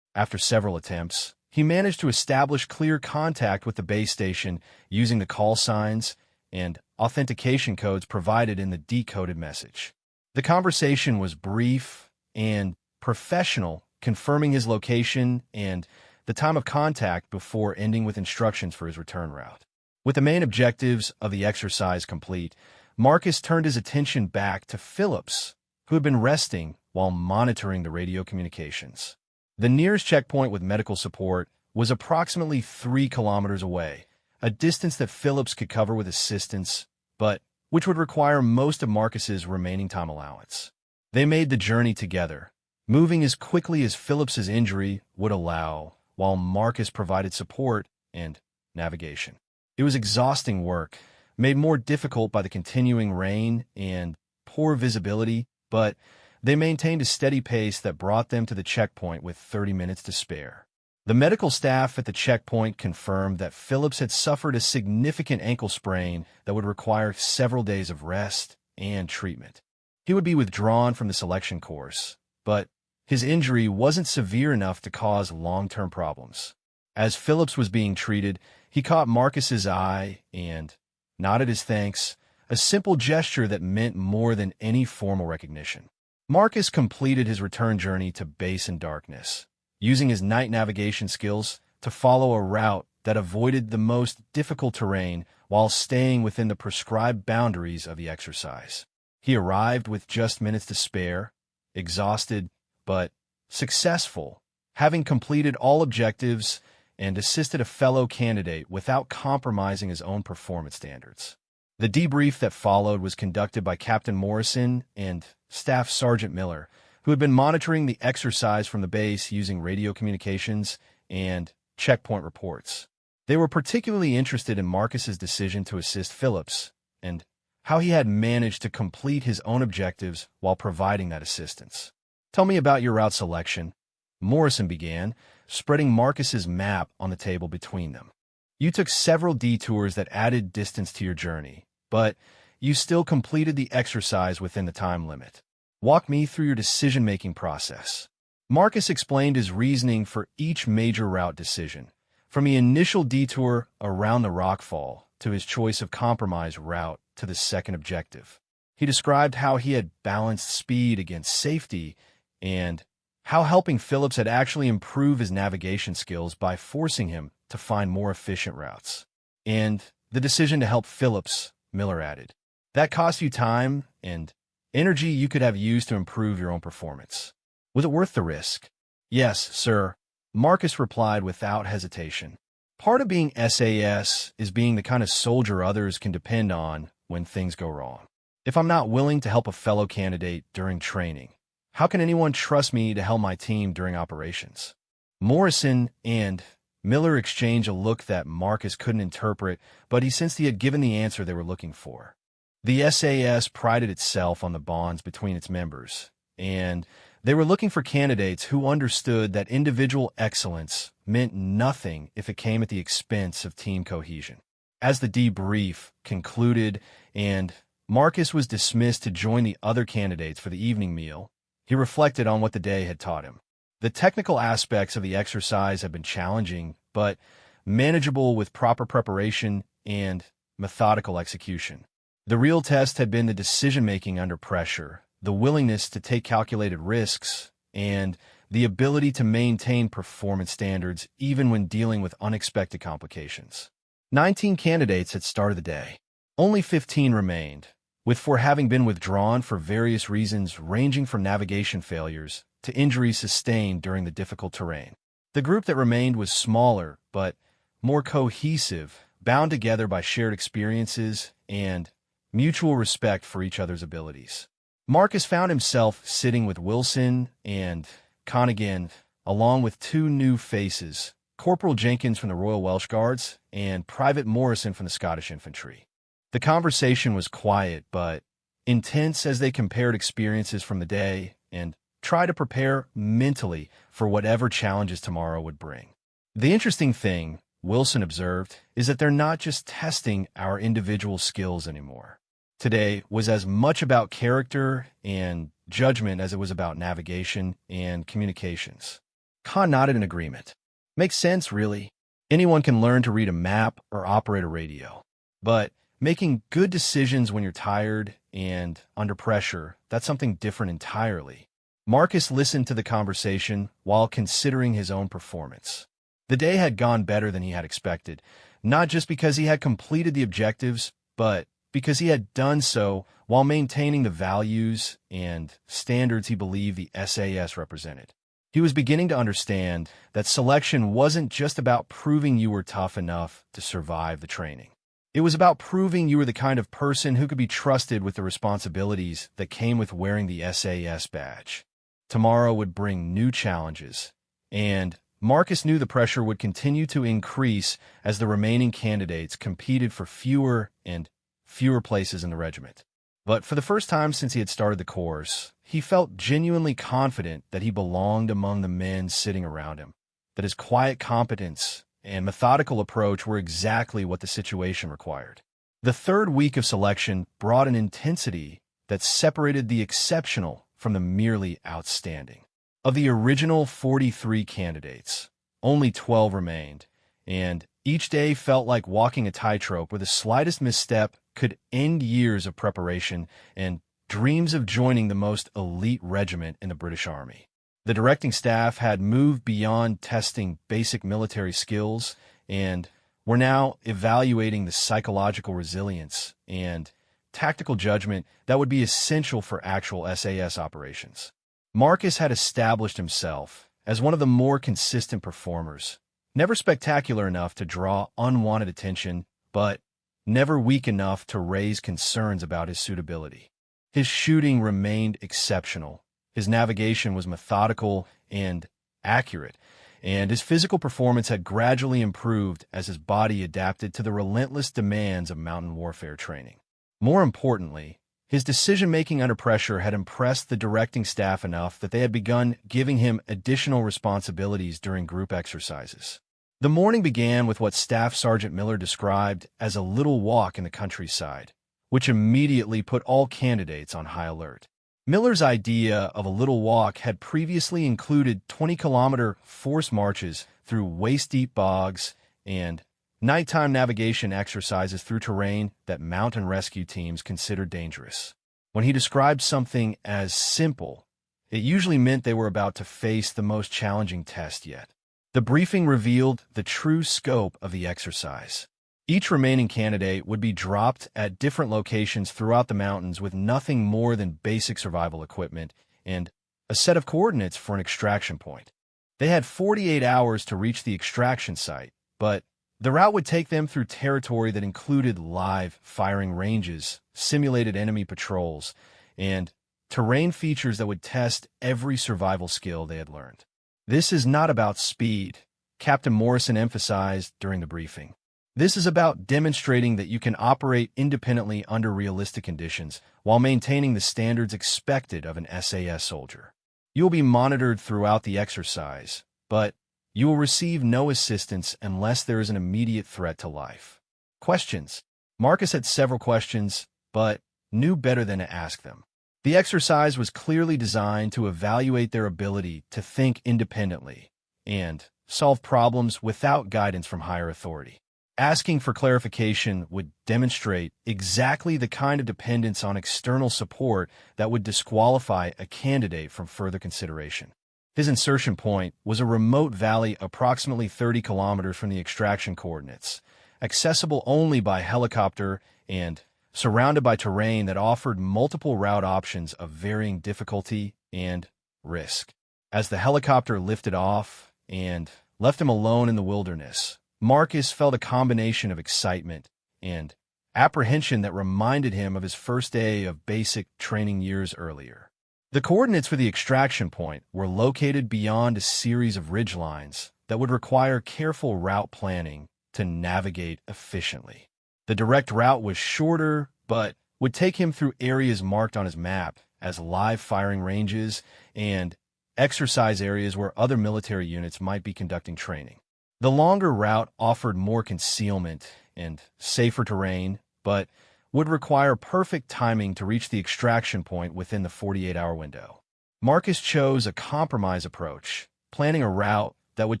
Speaker 1: After several attempts, he managed to establish clear contact with the base station using the call signs and authentication codes provided in the decoded message. The conversation was brief and professional, confirming his location and the time of contact before ending with instructions for his return route. With the main objectives of the exercise complete, Marcus turned his attention back to Phillips, who had been resting while monitoring the radio communications. The nearest checkpoint with medical support was approximately 3 kilometers away, a distance that Phillips could cover with assistance, but which would require most of Marcus's remaining time allowance. They made the journey together, moving as quickly as Phillips's injury would allow, while Marcus provided support and navigation. It was exhausting work, made more difficult by the continuing rain and poor visibility, but they maintained a steady pace that brought them to the checkpoint with 30 minutes to spare. The medical staff at the checkpoint confirmed that Phillips had suffered a significant ankle sprain that would require several days of rest and treatment. He would be withdrawn from the selection course, but his injury wasn't severe enough to cause long-term problems. As Phillips was being treated, he caught Marcus's eye and nodded his thanks, a simple gesture that meant more than any formal recognition. Marcus completed his return journey to base in darkness, using his night navigation skills to follow a route that avoided the most difficult terrain while staying within the prescribed boundaries of the exercise. He arrived with just minutes to spare, exhausted but successful, having completed all objectives and assisted a fellow candidate without compromising his own performance standards. The debrief that followed was conducted by Captain Morrison and Staff Sergeant Miller, who had been monitoring the exercise from the base using radio communications and checkpoint reports. They were particularly interested in Marcus's decision to assist Phillips and how he had managed to complete his own objectives while providing that assistance. "Tell me about your route selection," Morrison began, spreading Marcus's map on the table between them. "You took several detours that added distance to your journey, but you still completed the exercise within the time limit. Walk me through your decision-making process." Marcus explained his reasoning for each major route decision, from the initial detour around the rockfall to his choice of compromise route to the second objective. He described how he had balanced speed against safety and how helping Phillips had actually improved his navigation skills by forcing him to find more efficient routes. "And the decision to help Phillips," Miller added, "that cost you time and energy you could have used to improve your own performance. Was it worth the risk?" "Yes, sir," Marcus replied without hesitation. "Part of being SAS is being the kind of soldier others can depend on when things go wrong. If I'm not willing to help a fellow candidate during training, how can anyone trust me to help my team during operations?" Morrison and Miller exchanged a look that Marcus couldn't interpret, but he sensed he had given the answer they were looking for. The SAS prided itself on the bonds between its members, and they were looking for candidates who understood that individual excellence meant nothing if it came at the expense of team cohesion. As the debrief concluded and Marcus was dismissed to join the other candidates for the evening meal, he reflected on what the day had taught him. The technical aspects of the exercise had been challenging, but manageable with proper preparation and methodical execution. The real test had been the decision-making under pressure, the willingness to take calculated risks, and the ability to maintain performance standards even when dealing with unexpected complications. 19 candidates had started the day. Only 15 remained, with 4 having been withdrawn for various reasons ranging from navigation failures to injuries sustained during the difficult terrain. The group that remained was smaller, but more cohesive, bound together by shared experiences and mutual respect for each other's abilities. Marcus found himself sitting with Wilson and Connigan, along with 2 new faces, Corporal Jenkins from the Royal Welsh Guards and Private Morrison from the Scottish Infantry. The conversation was quiet but intense as they compared experiences from the day and tried to prepare mentally for whatever challenges tomorrow would bring. The interesting thing, Wilson observed, is that they're not just testing our individual skills anymore. Today was as much about character and judgment as it was about navigation and communications. Khan nodded in agreement. Makes sense, really. Anyone can learn to read a map or operate a radio. But making good decisions when you're tired and under pressure, that's something different entirely. Marcus listened to the conversation while considering his own performance. The day had gone better than he had expected, not just because he had completed the objectives, but because he had done so while maintaining the values and standards he believed the SAS represented. He was beginning to understand that selection wasn't just about proving you were tough enough to survive the training. It was about proving you were the kind of person who could be trusted with the responsibilities that came with wearing the SAS badge. Tomorrow would bring new challenges, and Marcus knew the pressure would continue to increase as the remaining candidates competed for fewer and fewer places in the regiment. But for the first time since he had started the course, he felt genuinely confident that he belonged among the men sitting around him, that his quiet competence and methodical approach were exactly what the situation required. The third week of selection brought an intensity that separated the exceptional from the merely outstanding. Of the original 43 candidates, only 12 remained, and each day felt like walking a tightrope where the slightest misstep could end years of preparation and dreams of joining the most elite regiment in the British Army. The directing staff had moved beyond testing basic military skills and were now evaluating the psychological resilience and tactical judgment that would be essential for actual SAS operations. Marcus had established himself as one of the more consistent performers, never spectacular enough to draw unwanted attention, but never weak enough to raise concerns about his suitability. His shooting remained exceptional, his navigation was methodical and accurate, and his physical performance had gradually improved as his body adapted to the relentless demands of mountain warfare training. More importantly, his decision-making under pressure had impressed the directing staff enough that they had begun giving him additional responsibilities during group exercises. The morning began with what Staff Sergeant Miller described as a little walk in the countryside, which immediately put all candidates on high alert. Miller's idea of a little walk had previously included 20-kilometer forced marches through waist-deep bogs and nighttime navigation exercises through terrain that mountain rescue teams considered dangerous. When he described something as simple, it usually meant they were about to face the most challenging test yet. The briefing revealed the true scope of the exercise. Each remaining candidate would be dropped at different locations throughout the mountains with nothing more than basic survival equipment and a set of coordinates for an extraction point. They had 48 hours to reach the extraction site, but the route would take them through territory that included live firing ranges, simulated enemy patrols, and terrain features that would test every survival skill they had learned. This is not about speed. Captain Morrison emphasized during the briefing. This is about demonstrating that you can operate independently under realistic conditions while maintaining the standards expected of an SAS soldier. You will be monitored throughout the exercise, but you will receive no assistance unless there is an immediate threat to life. Questions. Marcus had several questions, but knew better than to ask them. The exercise was clearly designed to evaluate their ability to think independently and solve problems without guidance from higher authority. Asking for clarification would demonstrate exactly the kind of dependence on external support that would disqualify a candidate from further consideration. His insertion point was a remote valley approximately 30 kilometers from the extraction coordinates, accessible only by helicopter and surrounded by terrain that offered multiple route options of varying difficulty and risk. As the helicopter lifted off and left him alone in the wilderness, Marcus felt a combination of excitement and apprehension that reminded him of his first day of basic training years earlier. The coordinates for the extraction point were located beyond a series of ridgelines that would require careful route planning to navigate efficiently. The direct route was shorter, but would take him through areas marked on his map as live firing ranges and exercise areas where other military units might be conducting training. The longer route offered more concealment and safer terrain, but would require perfect timing to reach the extraction point within the 48-hour window. Marcus chose a compromise approach, planning a route that would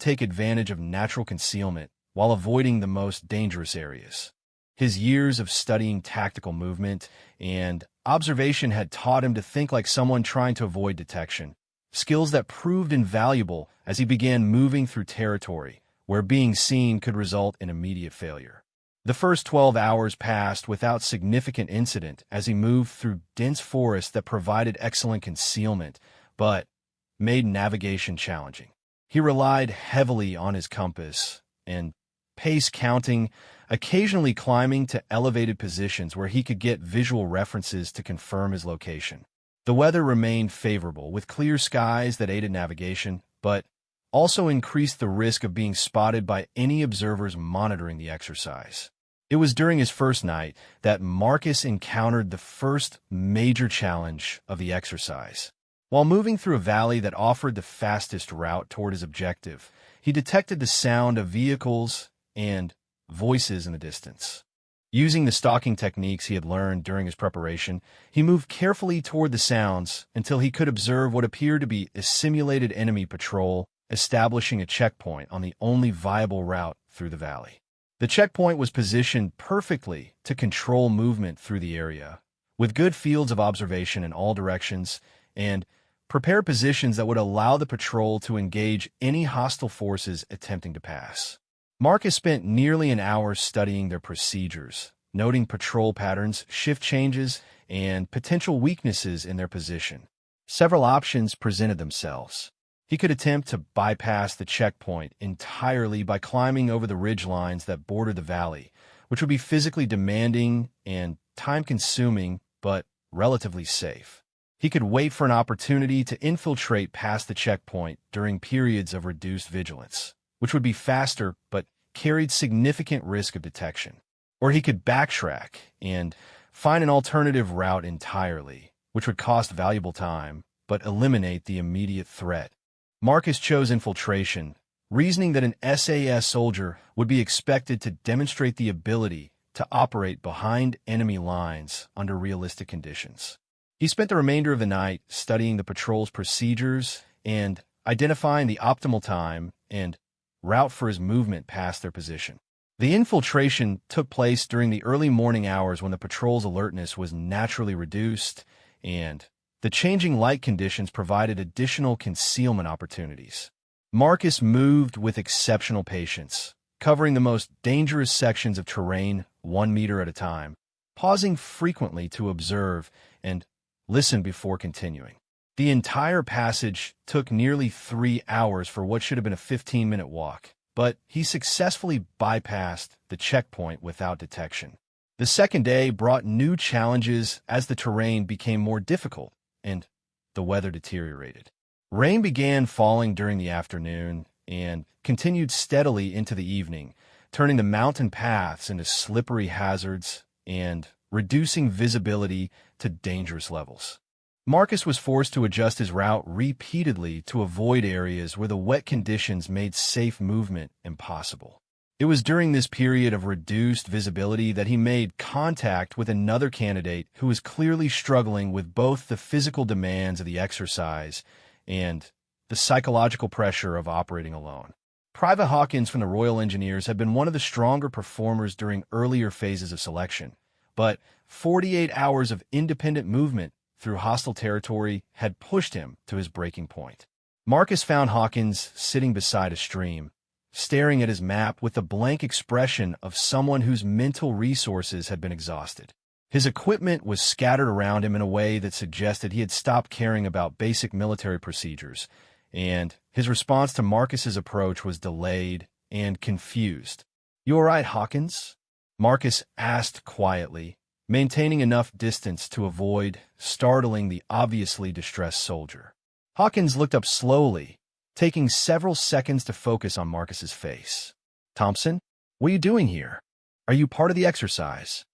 Speaker 1: take advantage of natural concealment while avoiding the most dangerous areas. His years of studying tactical movement and observation had taught him to think like someone trying to avoid detection, skills that proved invaluable as he began moving through territory where being seen could result in immediate failure. The first 12 hours passed without significant incident as he moved through dense forest that provided excellent concealment, but made navigation challenging. He relied heavily on his compass and pace counting, occasionally climbing to elevated positions where he could get visual references to confirm his location. The weather remained favorable, with clear skies that aided navigation, but also increased the risk of being spotted by any observers monitoring the exercise. It was during his first night that Marcus encountered the first major challenge of the exercise. While moving through a valley that offered the fastest route toward his objective, he detected the sound of vehicles and voices in the distance. Using the stalking techniques he had learned during his preparation, he moved carefully toward the sounds until he could observe what appeared to be a simulated enemy patrol establishing a checkpoint on the only viable route through the valley. The checkpoint was positioned perfectly to control movement through the area, with good fields of observation in all directions and prepared positions that would allow the patrol to engage any hostile forces attempting to pass. Marcus spent nearly an hour studying their procedures, noting patrol patterns, shift changes, and potential weaknesses in their position. Several options presented themselves. He could attempt to bypass the checkpoint entirely by climbing over the ridgelines that border the valley, which would be physically demanding and time-consuming, but relatively safe. He could wait for an opportunity to infiltrate past the checkpoint during periods of reduced vigilance, which would be faster but carried significant risk of detection. Or he could backtrack and find an alternative route entirely, which would cost valuable time but eliminate the immediate threat. Marcus chose infiltration, reasoning that an SAS soldier would be expected to demonstrate the ability to operate behind enemy lines under realistic conditions. He spent the remainder of the night studying the patrol's procedures and identifying the optimal time and route for his movement past their position. The infiltration took place during the early morning hours when the patrol's alertness was naturally reduced and the changing light conditions provided additional concealment opportunities. Marcus moved with exceptional patience, covering the most dangerous sections of terrain 1 meter at a time, pausing frequently to observe and listen before continuing. The entire passage took nearly 3 hours for what should have been a 15-minute walk, but he successfully bypassed the checkpoint without detection. The second day brought new challenges as the terrain became more difficult and the weather deteriorated. Rain began falling during the afternoon, and continued steadily into the evening, turning the mountain paths into slippery hazards and reducing visibility to dangerous levels. Marcus was forced to adjust his route repeatedly to avoid areas where the wet conditions made safe movement impossible. It was during this period of reduced visibility that he made contact with another candidate who was clearly struggling with both the physical demands of the exercise and the psychological pressure of operating alone. Private Hawkins from the Royal Engineers had been one of the stronger performers during earlier phases of selection, but 48 hours of independent movement through hostile territory had pushed him to his breaking point. Marcus found Hawkins sitting beside a stream, staring at his map with the blank expression of someone whose mental resources had been exhausted. His equipment was scattered around him in a way that suggested he had stopped caring about basic military procedures, and his response to Marcus's approach was delayed and confused. "You all right, Hawkins?" Marcus asked quietly, maintaining enough distance to avoid startling the obviously distressed soldier. Hawkins looked up slowly, taking several seconds to focus on Marcus's face. "Thompson, what are you doing here? Are you part of the exercise?"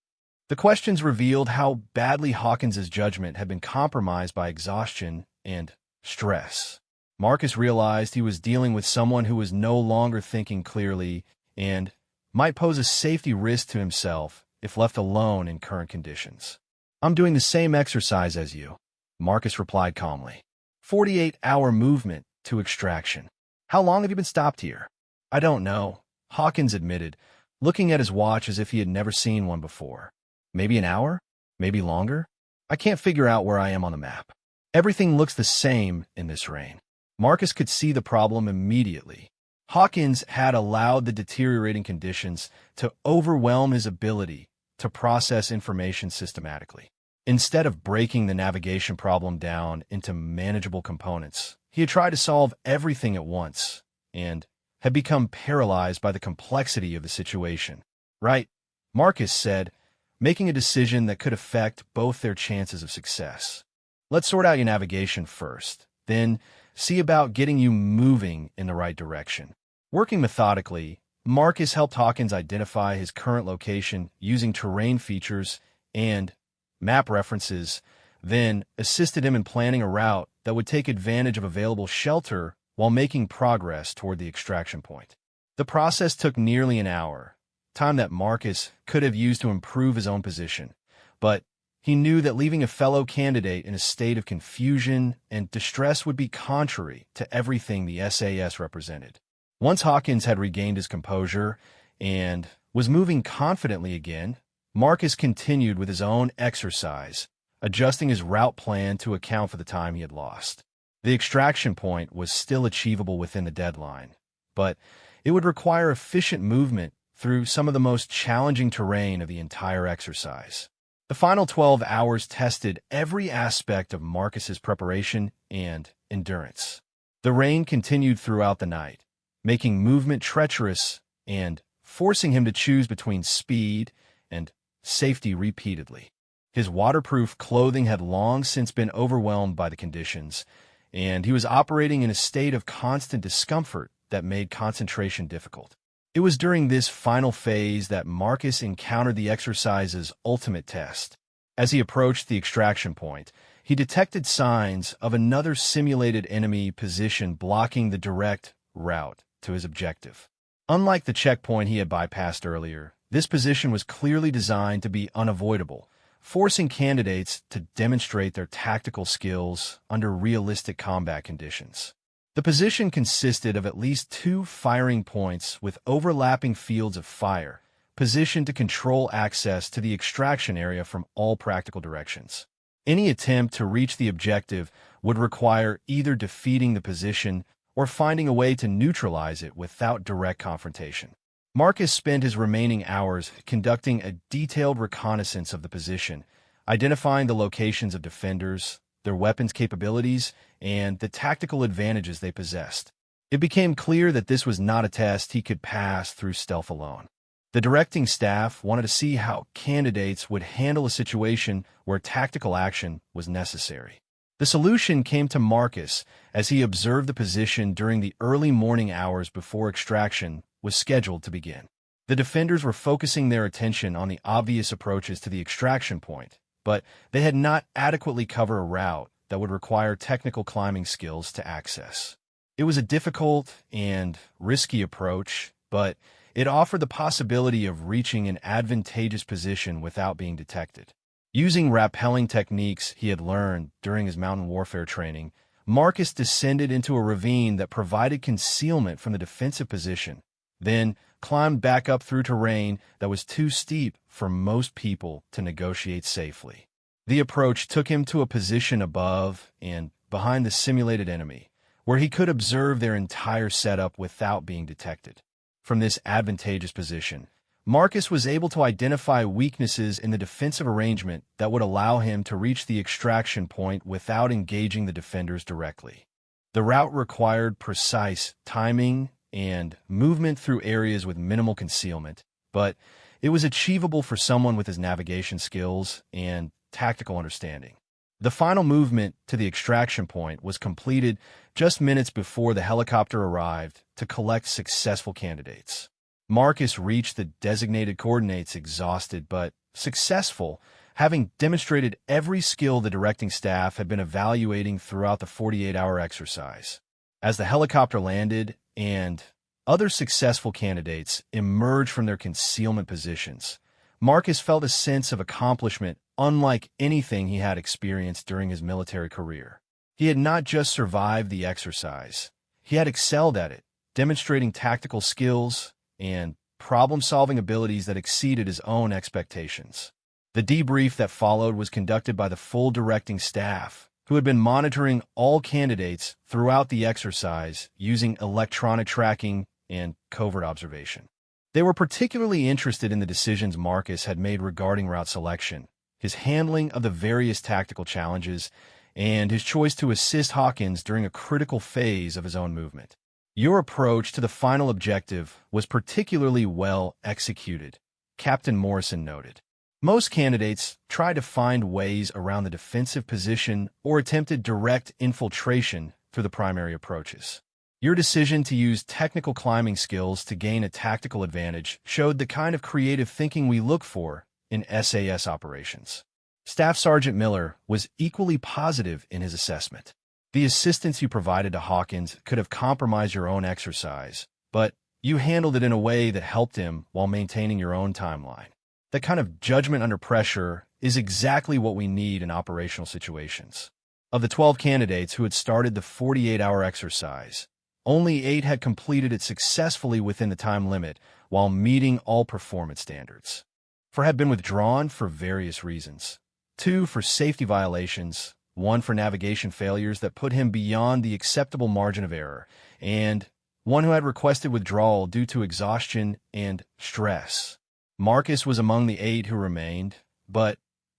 Speaker 1: The questions revealed how badly Hawkins's judgment had been compromised by exhaustion and stress. Marcus realized he was dealing with someone who was no longer thinking clearly and might pose a safety risk to himself if left alone in current conditions. "I'm doing the same exercise as you," Marcus replied calmly. 48-hour movement to extraction. "How long have you been stopped here?" "I don't know," Hawkins admitted, looking at his watch as if he had never seen one before. "Maybe an hour? Maybe longer? I can't figure out where I am on the map. Everything looks the same in this rain." Marcus could see the problem immediately. Hawkins had allowed the deteriorating conditions to overwhelm his ability to process information systematically. Instead of breaking the navigation problem down into manageable components, he had tried to solve everything at once and had become paralyzed by the complexity of the situation. "Right," Marcus said, making a decision that could affect both their chances of success. "Let's sort out your navigation first, then see about getting you moving in the right direction." Working methodically, Marcus helped Hawkins identify his current location using terrain features and map references, then assisted him in planning a route that would take advantage of available shelter while making progress toward the extraction point. The process took nearly an hour, time that Marcus could have used to improve his own position, but he knew that leaving a fellow candidate in a state of confusion and distress would be contrary to everything the SAS represented. Once Hawkins had regained his composure and was moving confidently again, Marcus continued with his own exercise, adjusting his route plan to account for the time he had lost. The extraction point was still achievable within the deadline, but it would require efficient movement through some of the most challenging terrain of the entire exercise. The final 12 hours tested every aspect of Marcus's preparation and endurance. The rain continued throughout the night, making movement treacherous and forcing him to choose between speed and safety repeatedly. His waterproof clothing had long since been overwhelmed by the conditions, and he was operating in a state of constant discomfort that made concentration difficult. It was during this final phase that Marcus encountered the exercise's ultimate test. As he approached the extraction point, he detected signs of another simulated enemy position blocking the direct route to his objective. Unlike the checkpoint he had bypassed earlier, this position was clearly designed to be unavoidable, forcing candidates to demonstrate their tactical skills under realistic combat conditions. The position consisted of at least 2 firing points with overlapping fields of fire, positioned to control access to the extraction area from all practical directions. Any attempt to reach the objective would require either defeating the position or finding a way to neutralize it without direct confrontation. Marcus spent his remaining hours conducting a detailed reconnaissance of the position, identifying the locations of defenders, their weapons capabilities, and the tactical advantages they possessed. It became clear that this was not a test he could pass through stealth alone. The directing staff wanted to see how candidates would handle a situation where tactical action was necessary. The solution came to Marcus as he observed the position during the early morning hours before extraction was scheduled to begin. The defenders were focusing their attention on the obvious approaches to the extraction point, but they had not adequately covered a route that would require technical climbing skills to access. It was a difficult and risky approach, but it offered the possibility of reaching an advantageous position without being detected. Using rappelling techniques he had learned during his mountain warfare training, Marcus descended into a ravine that provided concealment from the defensive position, then climbed back up through terrain that was too steep for most people to negotiate safely. The approach took him to a position above and behind the simulated enemy, where he could observe their entire setup without being detected. From this advantageous position, Marcus was able to identify weaknesses in the defensive arrangement that would allow him to reach the extraction point without engaging the defenders directly. The route required precise timing and movement through areas with minimal concealment, but it was achievable for someone with his navigation skills and tactical understanding. The final movement to the extraction point was completed just minutes before the helicopter arrived to collect successful candidates. Marcus reached the designated coordinates exhausted but successful, having demonstrated every skill the directing staff had been evaluating throughout the 48-hour exercise. As the helicopter landed and other successful candidates emerged from their concealment positions, Marcus felt a sense of accomplishment unlike anything he had experienced during his military career. He had not just survived the exercise, he had excelled at it, demonstrating tactical skills and problem-solving abilities that exceeded his own expectations. The debrief that followed was conducted by the full directing staff, who had been monitoring all candidates throughout the exercise using electronic tracking and covert observation. They were particularly interested in the decisions Marcus had made regarding route selection, his handling of the various tactical challenges, and his choice to assist Hawkins during a critical phase of his own movement. Your approach to the final objective was particularly well executed, Captain Morrison noted. Most candidates tried to find ways around the defensive position or attempted direct infiltration through the primary approaches. Your decision to use technical climbing skills to gain a tactical advantage showed the kind of creative thinking we look for in SAS operations. Staff Sergeant Miller was equally positive in his assessment. The assistance you provided to Hawkins could have compromised your own exercise, but you handled it in a way that helped him while maintaining your own timeline. That kind of judgment under pressure is exactly what we need in operational situations. Of the 12 candidates who had started the 48-hour exercise, only 8 had completed it successfully within the time limit while meeting all performance standards. 4 had been withdrawn for various reasons. 2 for safety violations, 1 for navigation failures that put him beyond the acceptable margin of error, and 1 who had requested withdrawal due to exhaustion and stress. Marcus was among the 8 who remained, but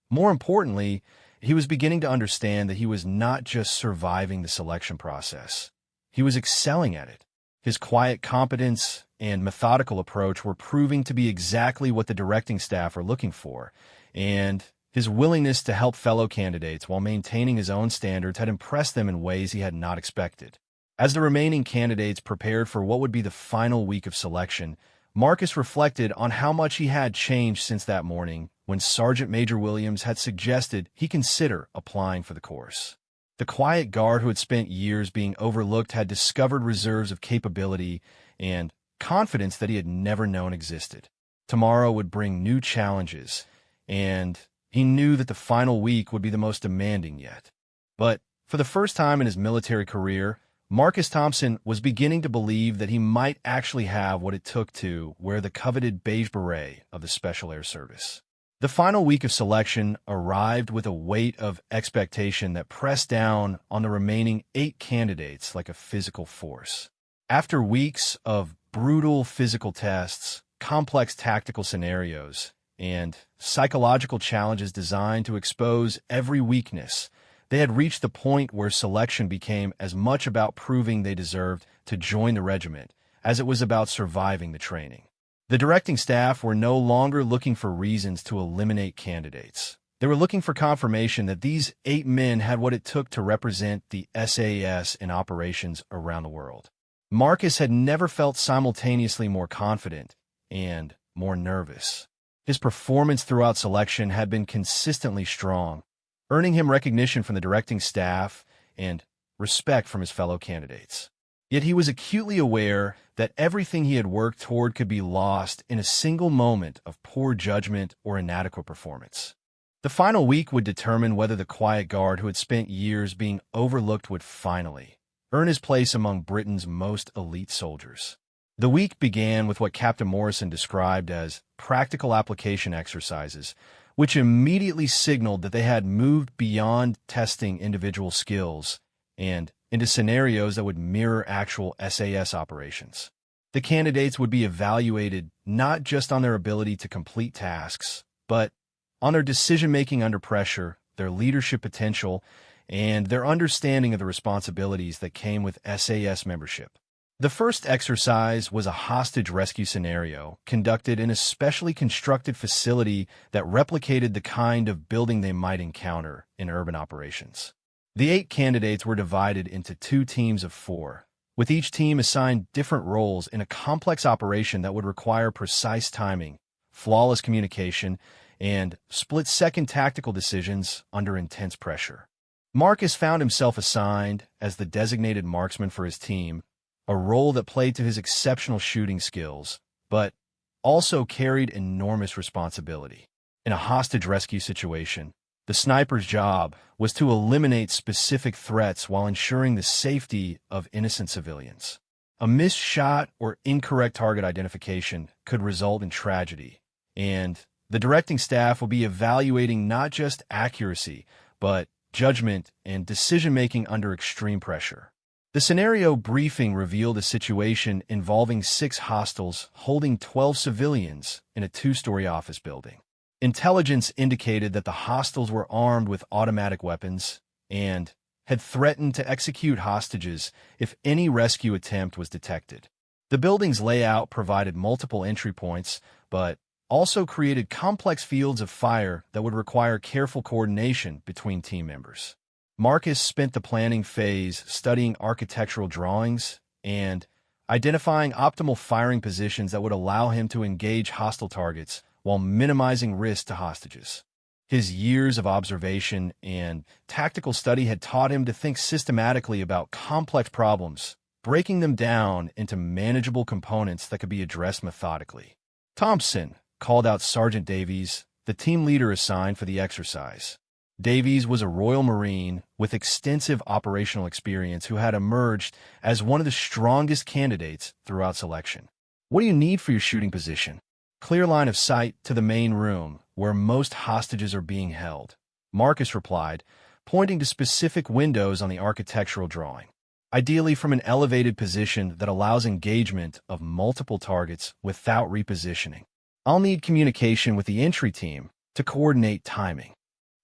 Speaker 1: more importantly, he was beginning to understand that he was not just surviving the selection process. He was excelling at it. His quiet competence and methodical approach were proving to be exactly what the directing staff were looking for, and his willingness to help fellow candidates while maintaining his own standards had impressed them in ways he had not expected. As the remaining candidates prepared for what would be the final week of selection, Marcus reflected on how much he had changed since that morning when Sergeant Major Williams had suggested he consider applying for the course. The quiet guard who had spent years being overlooked had discovered reserves of capability and confidence that he had never known existed. Tomorrow would bring new challenges, and he knew that the final week would be the most demanding yet. But for the first time in his military career, Marcus Thompson was beginning to believe that he might actually have what it took to wear the coveted beige beret of the Special Air Service. The final week of selection arrived with a weight of expectation that pressed down on the remaining 8 candidates like a physical force. After weeks of brutal physical tests, complex tactical scenarios, and psychological challenges designed to expose every weakness, they had reached the point where selection became as much about proving they deserved to join the regiment as it was about surviving the training. The directing staff were no longer looking for reasons to eliminate candidates. They were looking for confirmation that these 8 men had what it took to represent the SAS in operations around the world. Marcus had never felt simultaneously more confident and more nervous. His performance throughout selection had been consistently strong, earning him recognition from the directing staff and respect from his fellow candidates. Yet he was acutely aware that everything he had worked toward could be lost in a single moment of poor judgment or inadequate performance. The final week would determine whether the quiet guard who had spent years being overlooked would finally earn his place among Britain's most elite soldiers. The week began with what Captain Morrison described as practical application exercises, which immediately signaled that they had moved beyond testing individual skills and into scenarios that would mirror actual SAS operations. The candidates would be evaluated not just on their ability to complete tasks, but on their decision-making under pressure, their leadership potential, and their understanding of the responsibilities that came with SAS membership. The first exercise was a hostage rescue scenario conducted in a specially constructed facility that replicated the kind of building they might encounter in urban operations. The 8 candidates were divided into 2 teams of 4, with each team assigned different roles in a complex operation that would require precise timing, flawless communication, and split-second tactical decisions under intense pressure. Marcus found himself assigned as the designated marksman for his team, a role that played to his exceptional shooting skills, but also carried enormous responsibility. In a hostage rescue situation, the sniper's job was to eliminate specific threats while ensuring the safety of innocent civilians. A missed shot or incorrect target identification could result in tragedy, and the directing staff will be evaluating not just accuracy, but judgment and decision-making under extreme pressure. The scenario briefing revealed a situation involving 6 hostiles holding 12 civilians in a 2-story office building. Intelligence indicated that the hostiles were armed with automatic weapons and had threatened to execute hostages if any rescue attempt was detected. The building's layout provided multiple entry points, but also created complex fields of fire that would require careful coordination between team members. Marcus spent the planning phase studying architectural drawings and identifying optimal firing positions that would allow him to engage hostile targets while minimizing risk to hostages. His years of observation and tactical study had taught him to think systematically about complex problems, breaking them down into manageable components that could be addressed methodically. Thompson called out Sergeant Davies, the team leader assigned for the exercise. Davies was a Royal Marine with extensive operational experience who had emerged as one of the strongest candidates throughout selection. "What do you need for your shooting position?" "Clear line of sight to the main room, where most hostages are being held," Marcus replied, pointing to specific windows on the architectural drawing. "Ideally from an elevated position that allows engagement of multiple targets without repositioning. I'll need communication with the entry team to coordinate timing."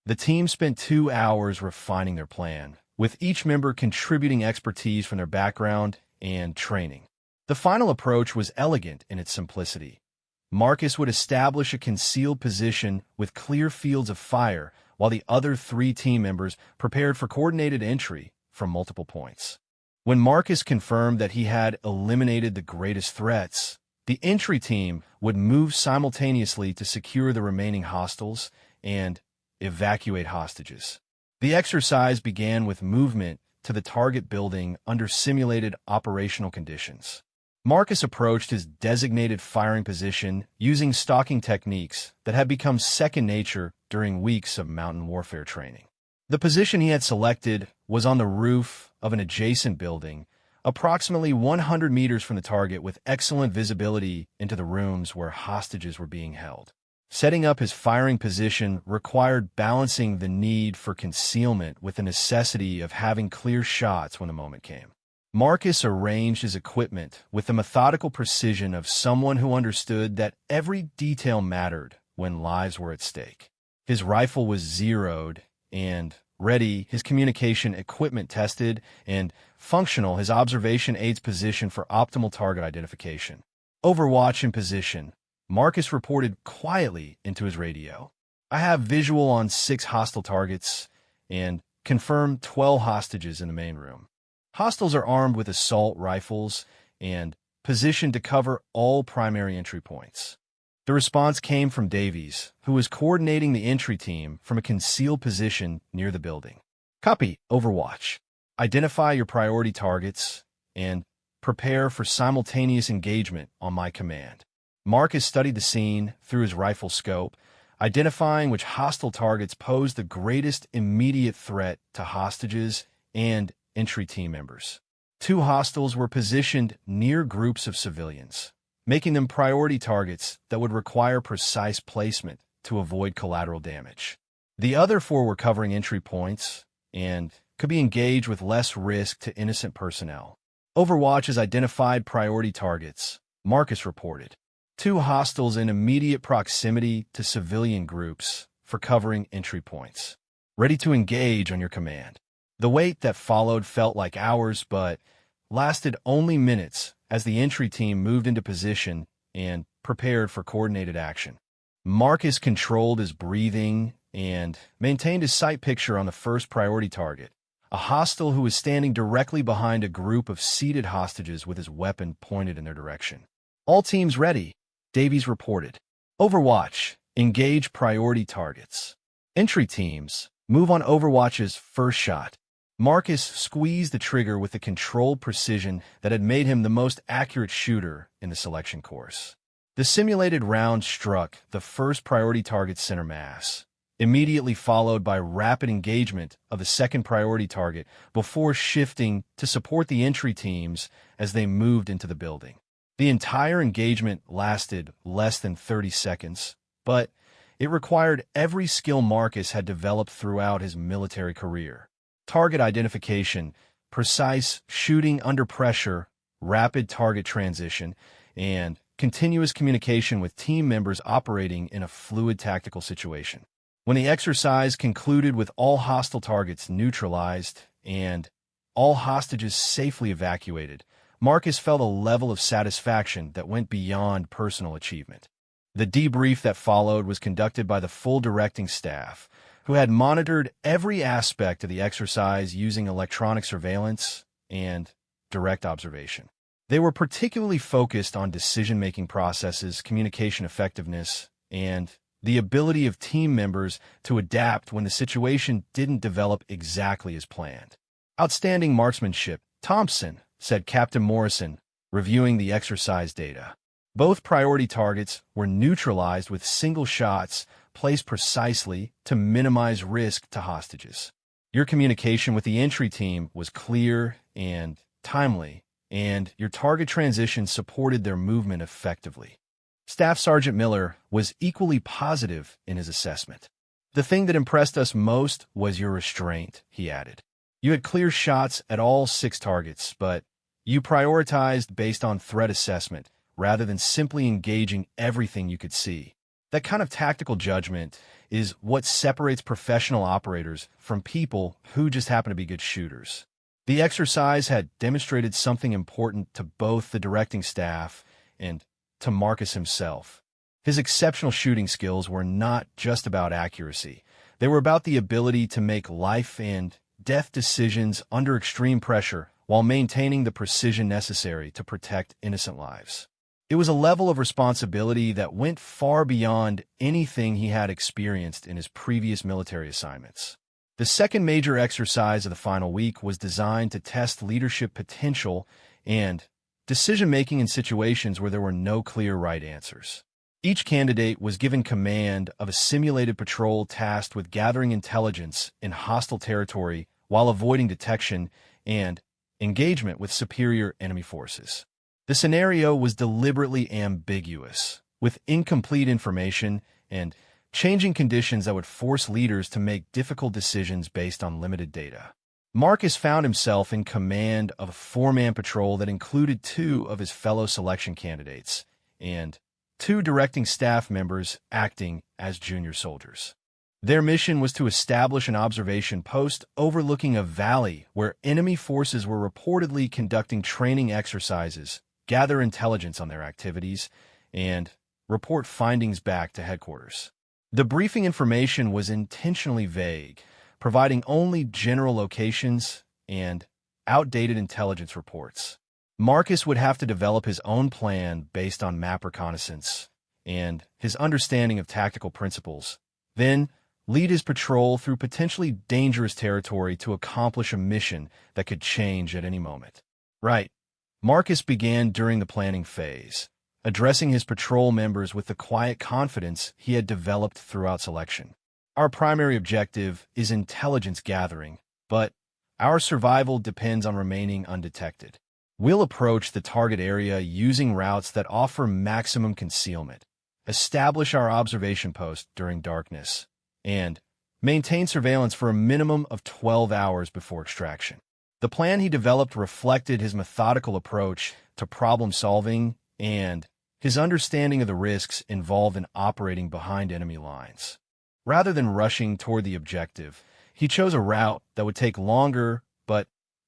Speaker 1: The team spent 2 hours refining their plan, with each member contributing expertise from their background and training. The final approach was elegant in its simplicity. Marcus would establish a concealed position with clear fields of fire, while the other 3 team members prepared for coordinated entry from multiple points. When Marcus confirmed that he had eliminated the greatest threats, the entry team would move simultaneously to secure the remaining hostiles and evacuate hostages. The exercise began with movement to the target building under simulated operational conditions. Marcus approached his designated firing position using stalking techniques that had become second nature during weeks of mountain warfare training. The position he had selected was on the roof of an adjacent building, approximately 100 meters from the target, with excellent visibility into the rooms where hostages were being held. Setting up his firing position required balancing the need for concealment with the necessity of having clear shots when the moment came. Marcus arranged his equipment with the methodical precision of someone who understood that every detail mattered when lives were at stake. His rifle was zeroed and ready, his communication equipment tested, and functional, his observation aids positioned for optimal target identification. "Overwatch in position," Marcus reported quietly into his radio. I have visual on 6 hostile targets and confirm 12 hostages in the main room. Hostiles are armed with assault rifles and positioned to cover all primary entry points. The response came from Davies, who was coordinating the entry team from a concealed position near the building. Copy, Overwatch. Identify your priority targets and prepare for simultaneous engagement on my command. Marcus studied the scene through his rifle scope, identifying which hostile targets posed the greatest immediate threat to hostages and entry team members. 2 hostiles were positioned near groups of civilians, making them priority targets that would require precise placement to avoid collateral damage. The other 4 were covering entry points and could be engaged with less risk to innocent personnel. Overwatch has identified priority targets, Marcus reported. 2 hostiles in immediate proximity to civilian groups for covering entry points. Ready to engage on your command. The wait that followed felt like hours, but lasted only minutes as the entry team moved into position and prepared for coordinated action. Marcus controlled his breathing and maintained his sight picture on the first priority target, a hostile who was standing directly behind a group of seated hostages with his weapon pointed in their direction. All teams ready, Davies reported. Overwatch, engage priority targets. Entry teams, move on Overwatch's first shot. Marcus squeezed the trigger with the controlled precision that had made him the most accurate shooter in the selection course. The simulated round struck the first priority target's center mass, immediately followed by rapid engagement of the second priority target before shifting to support the entry teams as they moved into the building. The entire engagement lasted less than 30 seconds, but it required every skill Marcus had developed throughout his military career. Target identification, precise shooting under pressure, rapid target transition, and continuous communication with team members operating in a fluid tactical situation. When the exercise concluded with all hostile targets neutralized and all hostages safely evacuated, Marcus felt a level of satisfaction that went beyond personal achievement. The debrief that followed was conducted by the full directing staff, who had monitored every aspect of the exercise using electronic surveillance and direct observation. They were particularly focused on decision-making processes, communication effectiveness, and the ability of team members to adapt when the situation didn't develop exactly as planned. Outstanding marksmanship, Thompson, said Captain Morrison, reviewing the exercise data. Both priority targets were neutralized with single shots placed precisely to minimize risk to hostages. Your communication with the entry team was clear and timely, and your target transition supported their movement effectively. Staff Sergeant Miller was equally positive in his assessment. The thing that impressed us most was your restraint, he added. You had clear shots at all 6 targets, but you prioritized based on threat assessment rather than simply engaging everything you could see. That kind of tactical judgment is what separates professional operators from people who just happen to be good shooters. The exercise had demonstrated something important to both the directing staff and to Marcus himself. His exceptional shooting skills were not just about accuracy. They were about the ability to make life and death decisions under extreme pressure while maintaining the precision necessary to protect innocent lives. It was a level of responsibility that went far beyond anything he had experienced in his previous military assignments. The second major exercise of the final week was designed to test leadership potential and decision-making in situations where there were no clear right answers. Each candidate was given command of a simulated patrol tasked with gathering intelligence in hostile territory while avoiding detection and engagement with superior enemy forces. The scenario was deliberately ambiguous, with incomplete information and changing conditions that would force leaders to make difficult decisions based on limited data. Marcus found himself in command of a 4-man patrol that included 2 of his fellow selection candidates and 2 directing staff members acting as junior soldiers. Their mission was to establish an observation post overlooking a valley where enemy forces were reportedly conducting training exercises, gather intelligence on their activities, and report findings back to headquarters. The briefing information was intentionally vague, providing only general locations and outdated intelligence reports. Marcus would have to develop his own plan based on map reconnaissance and his understanding of tactical principles, then lead his patrol through potentially dangerous territory to accomplish a mission that could change at any moment. Right. Marcus began during the planning phase, addressing his patrol members with the quiet confidence he had developed throughout selection. Our primary objective is intelligence gathering, but our survival depends on remaining undetected. We'll approach the target area using routes that offer maximum concealment, establish our observation post during darkness, and maintain surveillance for a minimum of 12 hours before extraction. The plan he developed reflected his methodical approach to problem solving and his understanding of the risks involved in operating behind enemy lines. Rather than rushing toward the objective, he chose a route that would take longer but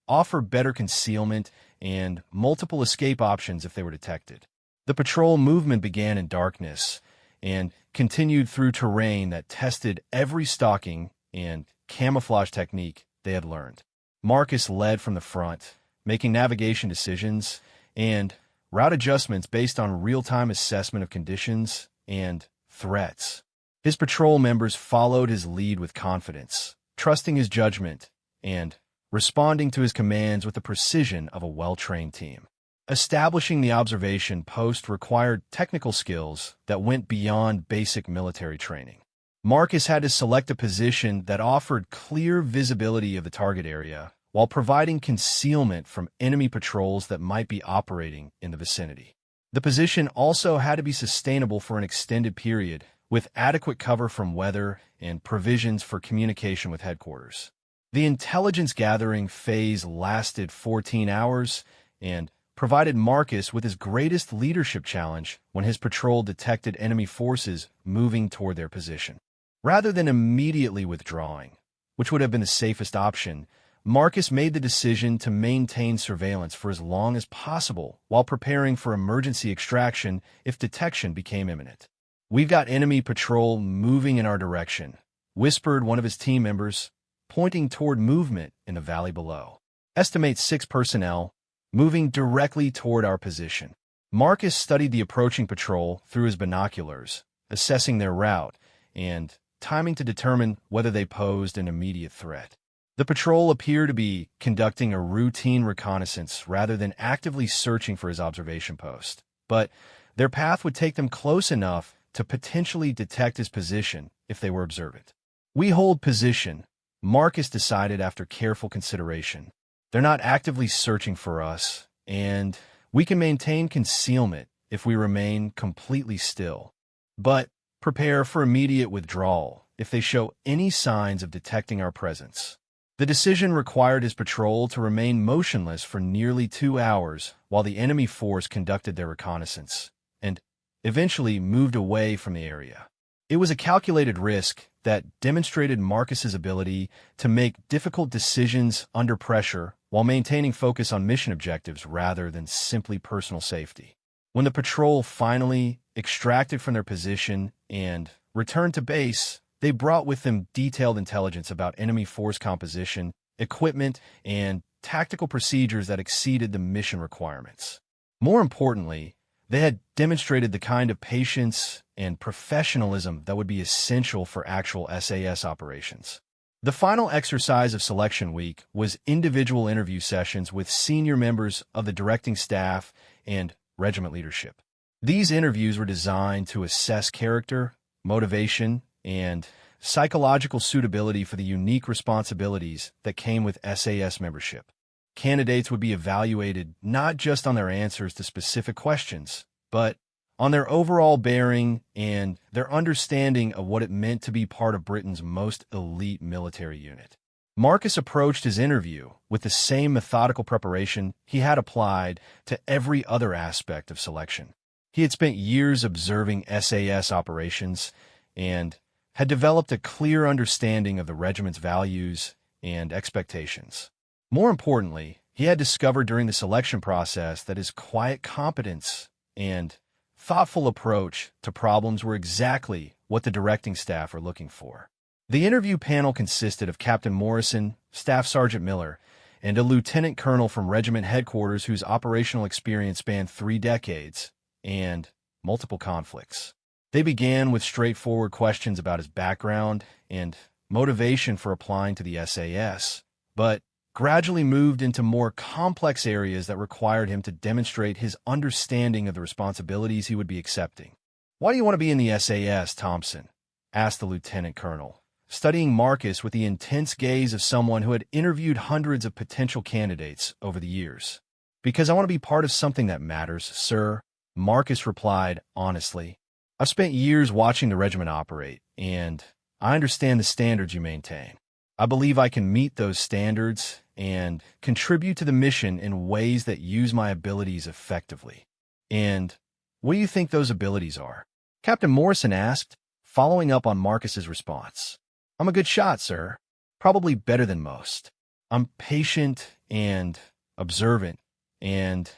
Speaker 1: offer better concealment and multiple escape options if they were detected. The patrol movement began in darkness and continued through terrain that tested every stalking and camouflage technique they had learned. Marcus led from the front, making navigation decisions and route adjustments based on real-time assessment of conditions and threats. His patrol members followed his lead with confidence, trusting his judgment and responding to his commands with the precision of a well-trained team. Establishing the observation post required technical skills that went beyond basic military training. Marcus had to select a position that offered clear visibility of the target area while providing concealment from enemy patrols that might be operating in the vicinity. The position also had to be sustainable for an extended period, with adequate cover from weather and provisions for communication with headquarters. The intelligence gathering phase lasted 14 hours and provided Marcus with his greatest leadership challenge when his patrol detected enemy forces moving toward their position. Rather than immediately withdrawing, which would have been the safest option, Marcus made the decision to maintain surveillance for as long as possible while preparing for emergency extraction if detection became imminent. "We've got enemy patrol moving in our direction," whispered one of his team members, pointing toward movement in the valley below. "Estimate 6 personnel, moving directly toward our position." Marcus studied the approaching patrol through his binoculars, assessing their route and timing to determine whether they posed an immediate threat. The patrol appeared to be conducting a routine reconnaissance rather than actively searching for his observation post, but their path would take them close enough to potentially detect his position if they were observant. "We hold position," Marcus decided after careful consideration. "They're not actively searching for us, and we can maintain concealment if we remain completely still. But prepare for immediate withdrawal if they show any signs of detecting our presence." The decision required his patrol to remain motionless for nearly 2 hours while the enemy force conducted their reconnaissance and eventually moved away from the area. It was a calculated risk that demonstrated Marcus's ability to make difficult decisions under pressure while maintaining focus on mission objectives rather than simply personal safety. When the patrol finally extracted from their position and returned to base, they brought with them detailed intelligence about enemy force composition, equipment, and tactical procedures that exceeded the mission requirements. More importantly, they had demonstrated the kind of patience and professionalism that would be essential for actual SAS operations. The final exercise of selection week was individual interview sessions with senior members of the directing staff and regiment leadership. These interviews were designed to assess character, motivation, and psychological suitability for the unique responsibilities that came with SAS membership. Candidates would be evaluated not just on their answers to specific questions, but on their overall bearing and their understanding of what it meant to be part of Britain's most elite military unit. Marcus approached his interview with the same methodical preparation he had applied to every other aspect of selection. He had spent years observing SAS operations and had developed a clear understanding of the regiment's values and expectations. More importantly, he had discovered during the selection process that his quiet competence and thoughtful approach to problems were exactly what the directing staff were looking for. The interview panel consisted of Captain Morrison, Staff Sergeant Miller, and a lieutenant colonel from regiment headquarters whose operational experience spanned 3 decades and multiple conflicts. They began with straightforward questions about his background and motivation for applying to the SAS, but gradually moved into more complex areas that required him to demonstrate his understanding of the responsibilities he would be accepting. "Why do you want to be in the SAS, Thompson?" asked the lieutenant colonel, studying Marcus with the intense gaze of someone who had interviewed hundreds of potential candidates over the years. "Because I want to be part of something that matters, sir," Marcus replied honestly. "I've spent years watching the regiment operate, and I understand the standards you maintain. I believe I can meet those standards and contribute to the mission in ways that use my abilities effectively." "And what do you think those abilities are?" Captain Morrison asked, following up on Marcus's response. "I'm a good shot, sir. Probably better than most. I'm patient and observant, and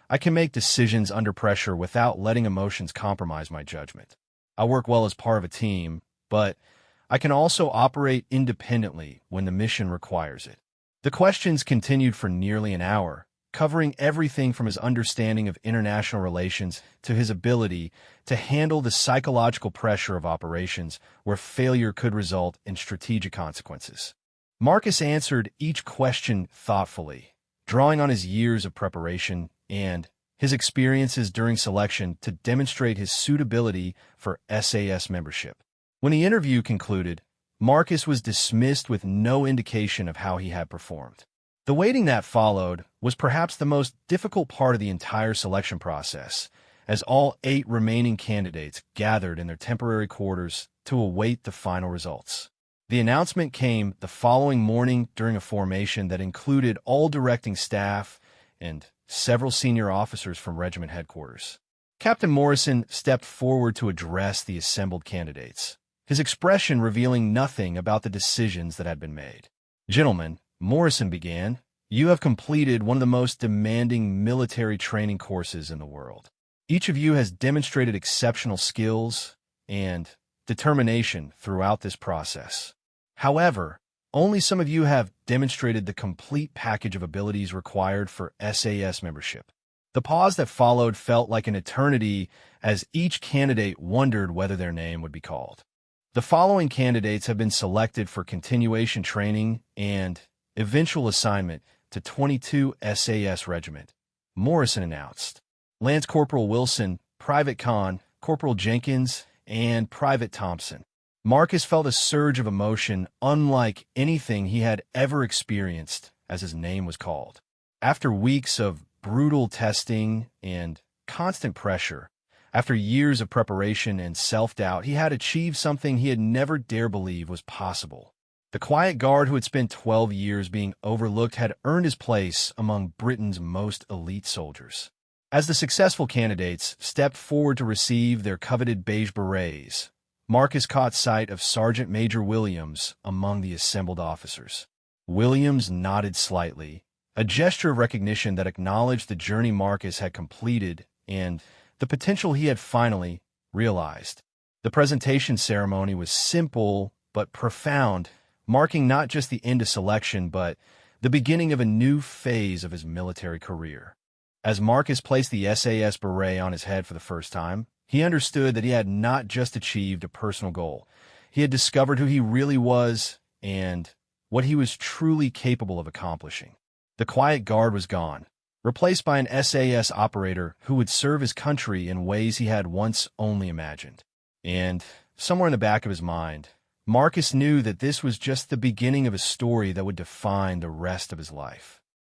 Speaker 1: I can make decisions under pressure without letting emotions compromise my judgment. I work well as part of a team, but I can also operate independently when the mission requires it." The questions continued for nearly an hour, covering everything from his understanding of international relations to his ability to handle the psychological pressure of operations where failure could result in strategic consequences. Marcus answered each question thoughtfully, drawing on his years of preparation and his experiences during selection to demonstrate his suitability for SAS membership. When the interview concluded, Marcus was dismissed with no indication of how he had performed. The waiting that followed was perhaps the most difficult part of the entire selection process, as all 8 remaining candidates gathered in their temporary quarters to await the final results. The announcement came the following morning during a formation that included all directing staff and several senior officers from regiment headquarters. Captain Morrison stepped forward to address the assembled candidates, his expression revealing nothing about the decisions that had been made. "Gentlemen," Morrison began, "you have completed one of the most demanding military training courses in the world. Each of you has demonstrated exceptional skills and determination throughout this process. However, only some of you have demonstrated the complete package of abilities required for SAS membership." The pause that followed felt like an eternity as each candidate wondered whether their name would be called. "The following candidates have been selected for continuation training and eventual assignment to 22 SAS Regiment," Morrison announced. "Lance Corporal Wilson, Private Kahn, Corporal Jenkins, and Private Thompson." Marcus felt a surge of emotion unlike anything he had ever experienced as his name was called. After weeks of brutal testing and constant pressure, after years of preparation and self-doubt, he had achieved something he had never dared believe was possible. The quiet guard who had spent 12 years being overlooked had earned his place among Britain's most elite soldiers. As the successful candidates stepped forward to receive their coveted beige berets, Marcus caught sight of Sergeant Major Williams among the assembled officers. Williams nodded slightly, a gesture of recognition that acknowledged the journey Marcus had completed and the potential he had finally realized. The presentation ceremony was simple but profound, marking not just the end of selection but the beginning of a new phase of his military career. As Marcus placed the SAS beret on his head for the first time, he understood that he had not just achieved a personal goal. He had discovered who he really was and what he was truly capable of accomplishing. The quiet guard was gone, replaced by an SAS operator who would serve his country in ways he had once only imagined. And somewhere in the back of his mind, Marcus knew that this was just the beginning of a story that would define the rest of his life.